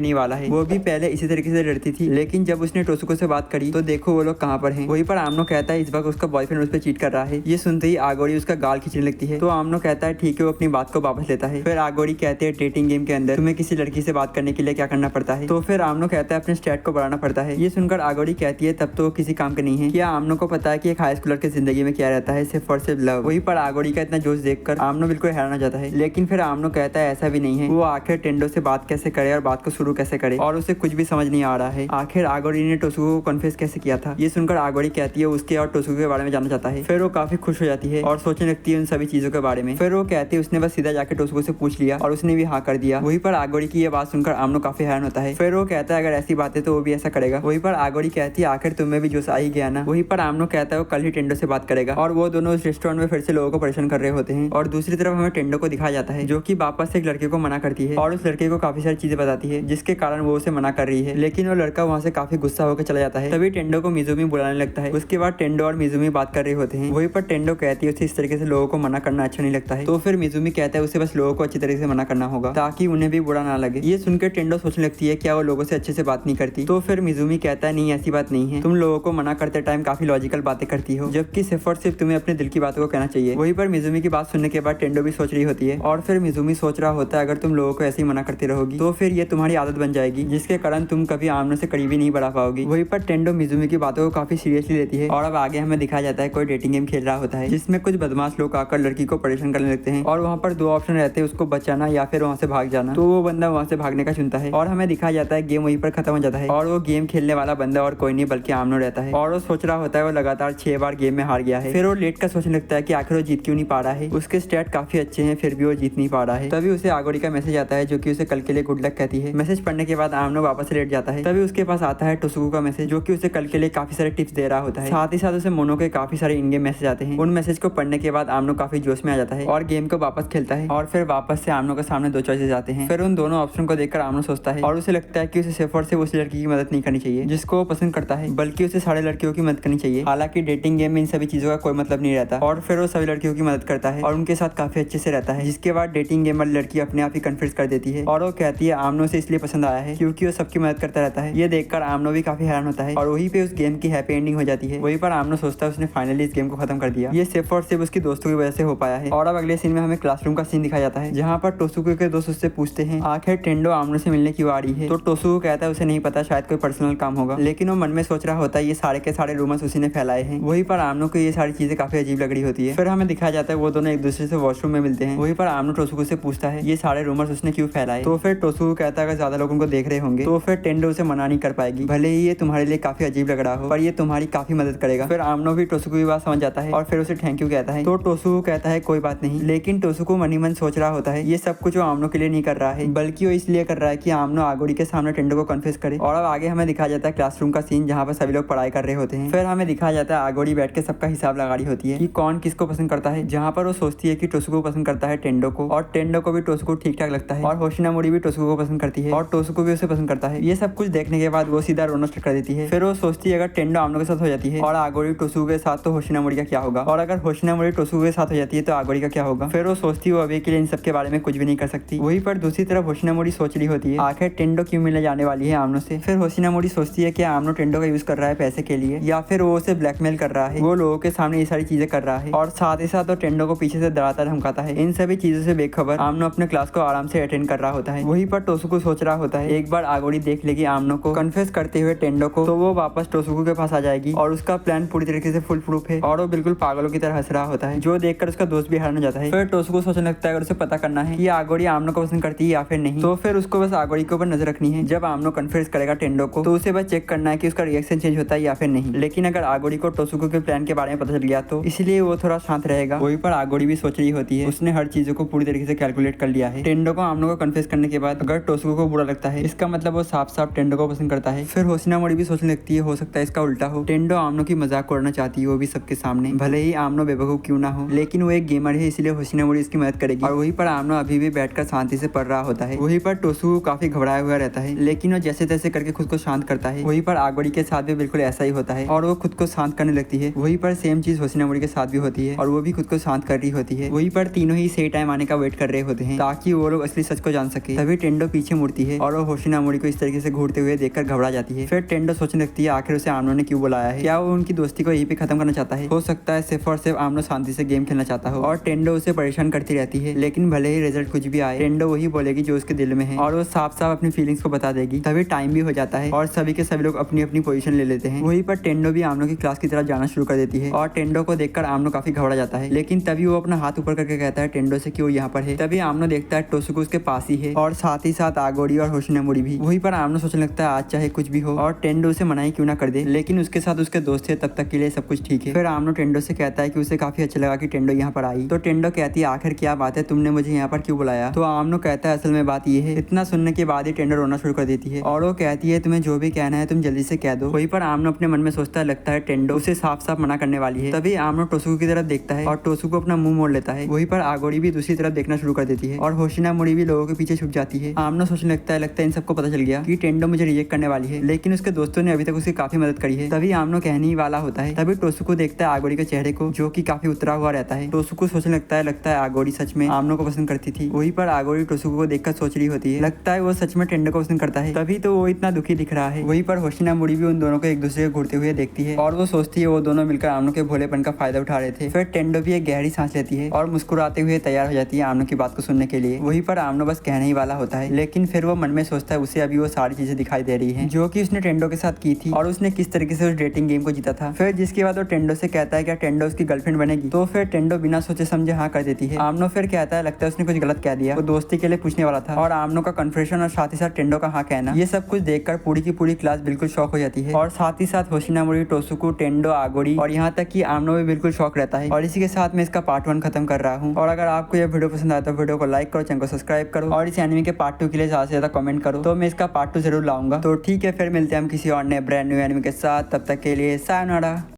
नहीं वाला है। वो भी पहले इसी तरीके से डरती थी लेकिन जब उसने टोसुको से बात करी तो देखो वो लोग कहाँ पर हैं। वहीं पर आमनो कहता है इस वक्त उसका बॉयफ्रेंड उस पर चीट कर रहा है। ये सुनते ही आगोरी उसका गाल खींचने लगती है तो आमनो कहता है ठीक है, वो अपनी बात को वापस लेता है। फिर आगोरी कहते हैं डेटिंग गेम के अंदर तुम्हें किसी लड़की से बात करने के लिए क्या करना पड़ता है। तो फिर आमनो कहता है अपने स्टैट को बढ़ाना पड़ता है। ये सुनकर आगोरी कहती है तब तो किसी काम का नहीं है। क्या आमनो को पता है कि एक हाई स्कूलर की जिंदगी में क्या रहता है, सिर्फ और सिर्फ लव। वहीं पर आगोरी का इतना जोश देखकर आमनो बिल्कुल हैरान हो जाता है। लेकिन फिर आमनो कहता है ऐसा भी नहीं है, वो आखिर टेंडो से बात कैसे करे और बात को शुरू कैसे करे और उसे कुछ भी समझ नहीं आ रहा है। आखिर आगोरी ने टोसुको को कन्फेस कैसे किया था। ये सुनकर आगोरी कहती है उसके और टोसुको के बारे में जानना चाहता है। फिर वो काफी खुश हो जाती है और सोचने लगती है उन सभी चीजों के बारे में। फिर वो कहती है उसने बस सीधा जाके टोसुको से पूछ लिया और उसने भी हाँ कर दिया। वहीं पर आगोरी की ये बात सुनकर आमनो काफी हैरान होता है। फिर वो कहता है अगर ऐसी बात है तो वो भी ऐसा करेगा। वहीं पर आगोरी कहती है आखिर तुम्हें भी जोश आ ही गया ना। वहीं पर आमनो कहता है वो कल ही टेंडो से बात करेगा और वो दोनों उस रेस्टोरेंट में फिर से लोगों को परेशान कर रहे होते हैं। और दूसरी तरफ हमें टेंडो को दिखाया जाता है जो कि वापस से एक लड़के को मना करती है और उस लड़के को काफी सारी चीजें बताती है जिसके कारण वो उसे मना कर रही है। लेकिन वो लड़का वहाँ से काफी गुस्सा होकर चला जाता है। तभी टेंडो को मिजुमी बुलाने लगता है। उसके बाद टेंडो और मिजुमी बात कर रहे होते हैं। वहीं पर टेंडो कहती है उसे इस तरीके से लोगों को मना करना अच्छा नहीं लगता है। तो फिर मिजुमी कहता है उसे बस लोगों को अच्छी तरीके से मना करना होगा ताकि उन्हें भी बुरा ना लगे। ये सुनकर टेंडो सोचने लगती है क्या वो लोगों से अच्छे से बात नहीं करती। तो फिर मिजुमी कहता है नहीं ऐसी बात नहीं है, तुम लोगों को मना करते टाइम काफी लॉजिकल बातें करती हो जबकि सिर्फ और सिर्फ तुम्हें अपने दिल की बातों को कहना चाहिए। वहीं पर मिजुमी की बात सुनने के बाद टेंडो भी सोच रही होती है और फिर मिजुमी सोच रहा होता है अगर तुम लोगों को ऐसे ही मना करती रहोगी तो फिर ये तुम्हारी आदत बन जाएगी जिसके कारण तुम कभी आमनो से करीबी नहीं बढ़ा पाओगी। वहीं पर टेंडो मिजुमी की बातों को काफी सीरियसली लेती है और अब आगे हमें दिखाया जाता है कोई डेटिंग गेम खेल रहा होता है जिसमें कुछ बदमाश लोग आकर लड़की को परेशान करने लगते हैं और वहाँ पर दो ऑप्शन रहते हैं उसको बचाना या फिर वहाँ से भाग जाना। तो वो बंदा वहाँ से भागने का चुनता है और हमें दिखाया जाता है गेम वहीं पर खत्म हो जाता है और वो गेम खेलने वाला बंदा और कोई नहीं बल्कि आमनो रहता है और वो सोच रहा होता है वो लगातार 6 बार गेम में हार गया है। फिर वो लेट कर सोचने लगता है कि आखिर वो जीत क्यों नहीं पा रहा है, उसके स्टैट काफी अच्छे हैं फिर भी वो जीत नहीं पा रहा है। तभी उसे आगोरी का मैसेज आता है जो कि उसे कल के लिए गुड लक कहती है। मैसेज पढ़ने के बाद आमनो वापस लेट जाता है। तभी उसके पास आता है टोसुको का मैसेज जो कि उसे कल के लिए काफी सारे टिप्स दे रहा होता है। साथ ही साथ उसे मोनो के काफी सारे इन गेम मैसेज आते हैं। उन मैसेज को पढ़ने के बाद आमनो काफी जोश में आ जाता है और गेम को वापस खेलता है और फिर वापस से आमनो के सामने 2 चॉइसेस आते हैं। फिर उन दोनों ऑप्शन को देखकर आमनो सोचता है और उसे लगता है कि उसे सिर्फ और सिर्फ उस लड़की की मदद नहीं करनी चाहिए जिसको वो पसंद करता है बल्कि उसे सारे लड़कियों की मदद करनी चाहिए। हालांकि डेटिंग गेम में इन सभी चीजों का कोई मतलब नहीं रहता और फिर वो सभी लड़कियों की मदद करता है और उनके साथ काफी अच्छे से रहता है जिसके बाद डेटिंग गेम वाली लड़की अपने आप ही कन्फ्यूज कर देती है और वो कहती है आमनो से इसलिए पसंद आया है क्योंकि वो सबकी मदद करता रहता है। ये देखकर आमनो भी काफी हैरान होता है और वहीं पे उस गेम की हैप्पी एंडिंग हो जाती है। वहीं पर आमनो सोचता है उसने फाइनली इस गेम को खत्म कर दिया। ये सिर्फ और सिर्फ उसकी दोस्तों की वजह से हो पाया है। और अब अगले सीन में हमें क्लासरूम का सीन दिखाया जाता है जहाँ पर टोसुको के दोस्त उससे पूछते हैं आखिर टेंडो आमनो से मिलने क्यों आ रही है। तो टोसुको कहता है उसे नहीं पता, शायद कोई पर्सनल काम होगा। लेकिन वो मन में सोच रहा होता है ये सारे के सारे रूमर्स उसी ने फैलाए हैं। वहीं पर आमनो को ये सारी चीजें काफी अजीब लग रही होती है। फिर हमें दिखाया जाता है वो दोनों एक दूसरे से वॉशरूम में मिलते हैं। वहीं पर आमनो टोसुको से पूछता है ये सारे रूमर्स उसने क्यों फैलाए। तो फिर टोसुको कहता है अगर ज्यादा लोगों को देख रहे होंगे तो फिर टेंडो उसे मना नहीं कर पाएगी, भले ही ये तुम्हारे लिए काफी अजीब लग रहा हो पर ये तुम्हारी काफी मदद करेगा। फिर आमनो भी टोसुको की बात समझ जाता है और फिर उसे थैंक यू कहता है। तो टोसुको कहता है कोई बात नहीं। लेकिन टोसुको मन ही मन सोच रहा होता है ये सब कुछ वो आमनो के लिए नहीं कर रहा है बल्कि वो इसलिए कर रहा है कि आमनो आगोरी के सामने टेंडो को कन्फेस करे। और अब आगे हमें दिखाया जाता है क्लासरूम का सीन जहाँ पर सभी लोग पढ़ाई कर रहे होते हैं। फिर हमें दिखाया जाता है आगोरी बैठ के सबका हिसाब लगा रही होती है कि कौन किसको पसंद करता है, जहाँ पर वो सोचती है कि टोसुको पसंद करता है टेंडो को और टेंडो को भी टोसुको ठीक ठाक लगता है और होशिनामोरी भी टोसुको को पसंद करती है और टोसुको भी उसे पसंद करता है। ये सब कुछ देखने के बाद वो सीधा रोना स्टार्ट कर देती है। फिर वो सोचती है अगर टेंडो आमनो के साथ हो जाती है और आगोरी टोसुको के साथ तो होशिनामोरी का क्या होगा, और अगर होशिनामोरी टोसुको के साथ हो जाती है तो आगोरी का क्या होगा। फिर वो सोचती है वो अभी के लिए इन सब के बारे में कुछ भी नहीं कर सकती। वहीं पर दूसरी तरफ होशिनामोरी सोच रही होती है आखिर टेंडो क्यों मिलने जाने वाली है आमनो से। फिर होशिनामोरी सोचती है कि आमनो टेंडो का यूज कर रहा है पैसे के लिए या फिर वो उसे ब्लैकमेल कर रहा है, वो लोगों के सामने ये सारी चीजें कर रहा है और साथ ही साथ वो टेंडो को पीछे से डराता धमकाता है। इन सभी चीजों से बेखबर आमनो अपने क्लास को आराम से अटेंड कर रहा होता है। वहीं पर टोसुको सोच रहा होता है एक बार आगोरी देख लेगी आमनो को कन्फेस करते हुए टेंडो को तो वो वापस टोसुको के पास आ जाएगी और उसका प्लान पूरी तरीके से फुल प्रूफ है और वो बिल्कुल पागलों की तरह हंस रहा होता है जो देखकर उसका दोस्त भी हैरान हो जाता है। फिर टोसुको सोचने लगता है और उसे पता करना है कि आगोरी आमनो को पसंद करती है या फिर नहीं। तो फिर उसको बस आगोरी के ऊपर नजर रखनी है। जब आमनो कन्फ्रेस करेगा टेंडो को तो उसे बस चेक करना है कि उसका रिएक्शन चेंज होता है या फिर नहीं। लेकिन अगर आगोरी को टोसुको के प्लान के बारे में पता चल गया तो इसलिए वो थोड़ा शांत रहेगा। वहीं पर आगोरी भी सोच रही होती है, उसने हर चीजों को पूरी तरीके से कैलकुलेट कर लिया है। टेंडो को आमनो को कन्फेस करने के बाद अगर टोसुको को बुरा लगता है इसका मतलब वो साफ साफ टेंडो को पसंद करता है। फिर होशिनामोरी भी सोचने लगती है हो सकता है इसका उल्टा हो, टेंडो आमनो की मजाक उड़ाना चाहती है वो भी सबके सामने, भले ही आमनो बेवकूफ क्यों ना हो, लेकिन वो एक गेमर है इसलिए होशिनामोरी इसकी मदद करेगी। और वहीं पर आमनो अभी भी बैठकर शांति से पढ़ रहा होता है। वहीं पर टोसुको काफी घबराया हुआ रहता है लेकिन वो जैसे तैसे करके खुद को शांत करता है। वहीं पर आगोरी के साथ भी बिल्कुल ऐसा ही होता है और वो खुद को शांत करने लगती है। वहीं पर सेम चीज होशिनामोरी के साथ भी होती है और वो भी खुद को शांत कर रही होती है। वहीं पर तीनों ही सही टाइम आने का वेट कर रहे होते हैं ताकि वो लोग असली सच को जान सके। तभी टेंडो पीछे मुड़ती है और वो होशिनामोरी को इस तरीके से घूरते हुए देखकर घबरा जाती है। फिर टेंडो सोचने लगती है आखिर उसे आमनो ने क्यों बुलाया है, क्या वो उनकी दोस्ती को यहीं पे खत्म करना चाहता है। हो सकता है सिर्फ और सिर्फ आमनो शांति से गेम खेलना चाहता हो और टेंडो उसे परेशान करती रहती है। लेकिन भले ही रिजल्ट कुछ भी आए टेंडो वही बोलेगी जो उसके दिल में है और वो साफ साफ अपनी फीलिंग्स को बता देगी। तभी टाइम भी हो जाता है और सभी के सभी लोग अपनी अपनी पोजीशन ले लेते हैं। वहीं पर टेंडो भी आमनो की क्लास की तरफ जाना शुरू कर देती है और टेंडो को देखकर आमनो काफी घबरा जाता है। लेकिन तभी वो अपना हाथ ऊपर करके कहता है टेंडो से कि वो यहाँ पर है। तभी आमनो देखता है टोसुको उसके पास ही है और साथ ही साथ आगोरी और होशिनामोरी भी। वहीं पर आमनो सोचने लगता है आज चाहे कुछ भी हो और टेंडो उसे मनाही क्यों ना कर दे, लेकिन उसके साथ उसके दोस्त है तब तक के लिए सब कुछ ठीक है। फिर आमनो टेंडो से कहता है कि उसे काफी अच्छा लगा कि टेंडो यहाँ पर आई। तो टेंडो कहती है आखिर क्या बात है, तुमने मुझे यहाँ पर क्यों बुलाया। तो आमनो कहता है असल में बात ये है। इतना सुनने के बाद ही टेंडो रोना शुरू कर देती है और वो कहती है तुम्हें जो भी कहना है तुम जल्दी से कह दो। वहीं पर आमनो अपने मन में सोचता है लगता है टेंडो उसे साफ साफ मना करने वाली है। तभी आमनो टोसुको की तरफ देखता है और टोसुको अपना मुंह मोड़ लेता है। वहीं पर आगोरी भी दूसरी तरफ देखना शुरू कर देती है और होशिनामोरी भी लोगों के पीछे छुप जाती है। आमनो सोचने लगता है इन सबको पता चल गया कि टेंडो मुझे रिजेक्ट करने वाली है, लेकिन उसके दोस्तों ने अभी तक उसकी काफी मदद करी है। तभी आमनो कहने ही वाला होता है। तभी टोसुको देखता है आगोरी के चेहरे को जो कि काफी उतरा हुआ रहता है। टोसुको सोचने लगता है आगोरी सच में आमनो को पसंद करती थी। वहीं पर आगोरी टोसुको को देखकर सोच रही होती है लगता है वो सच में टेंडो को पसंद करता है, तभी तो वो इतना दुखी दिख रहा है। वहीं पर होशिनामोरी भी उन दोनों को एक दूसरे को घूरते हुए देखती है और वो सोचती है वो दोनों मिलकर आमनो के भोलेपन का फायदा उठा रहे थे। फिर टेंडो भी एक गहरी सांस लेती है और मुस्कुराते हुए तैयार हो जाती है आमनो की बात को सुनने के लिए। वहीं पर आमनो बस कहने ही वाला होता है लेकिन फिर वो मन में सोचता है उसे अभी वो सारी चीजें दिखाई दे रही है जो कि उसने टेंडो के साथ की थी और उसने किस तरीके से उस डेटिंग गेम को जीता था। फिर जिसके बाद वो टेंडो से कहता है क्या टेंडो उसकी गर्लफ्रेंड बनेगी। तो फिर टेंडो बिना सोचे समझे हाँ कर देती है। आमनो फिर कहता है लगता है उसने कुछ गलत कह दिया, वो दोस्ती के लिए पूछने वाला था। और आमनो का कन्फेशन और साथ ही साथ टेंडो का हाँ कहना, ये सब कुछ देखकर पूरी की पूरी क्लास बिल्कुल शॉक हो जाती है और साथ ही साथ होशिनामोरी, टोसुको, टेंडो, आगोरी और यहाँ तक कि आमनो भी बिल्कुल शॉक रहता है। और इसी के साथ मैं इसका पार्ट 1 खत्म कर रहा हूँ। और अगर आपको यह वीडियो पसंद आया तो वीडियो को लाइक करो, चैनल को सब्सक्राइब करो और इस एनिमे के पार्ट 2 के लिए ज्यादा से ज्यादा कमेंट करो तो मैं इसका पार्ट 2 जरूर लाऊंगा। तो ठीक है, फिर मिलते हैं हम किसी और नए ब्रांड न्यू एनिमे के साथ। तब तक के लिए सायोनारा।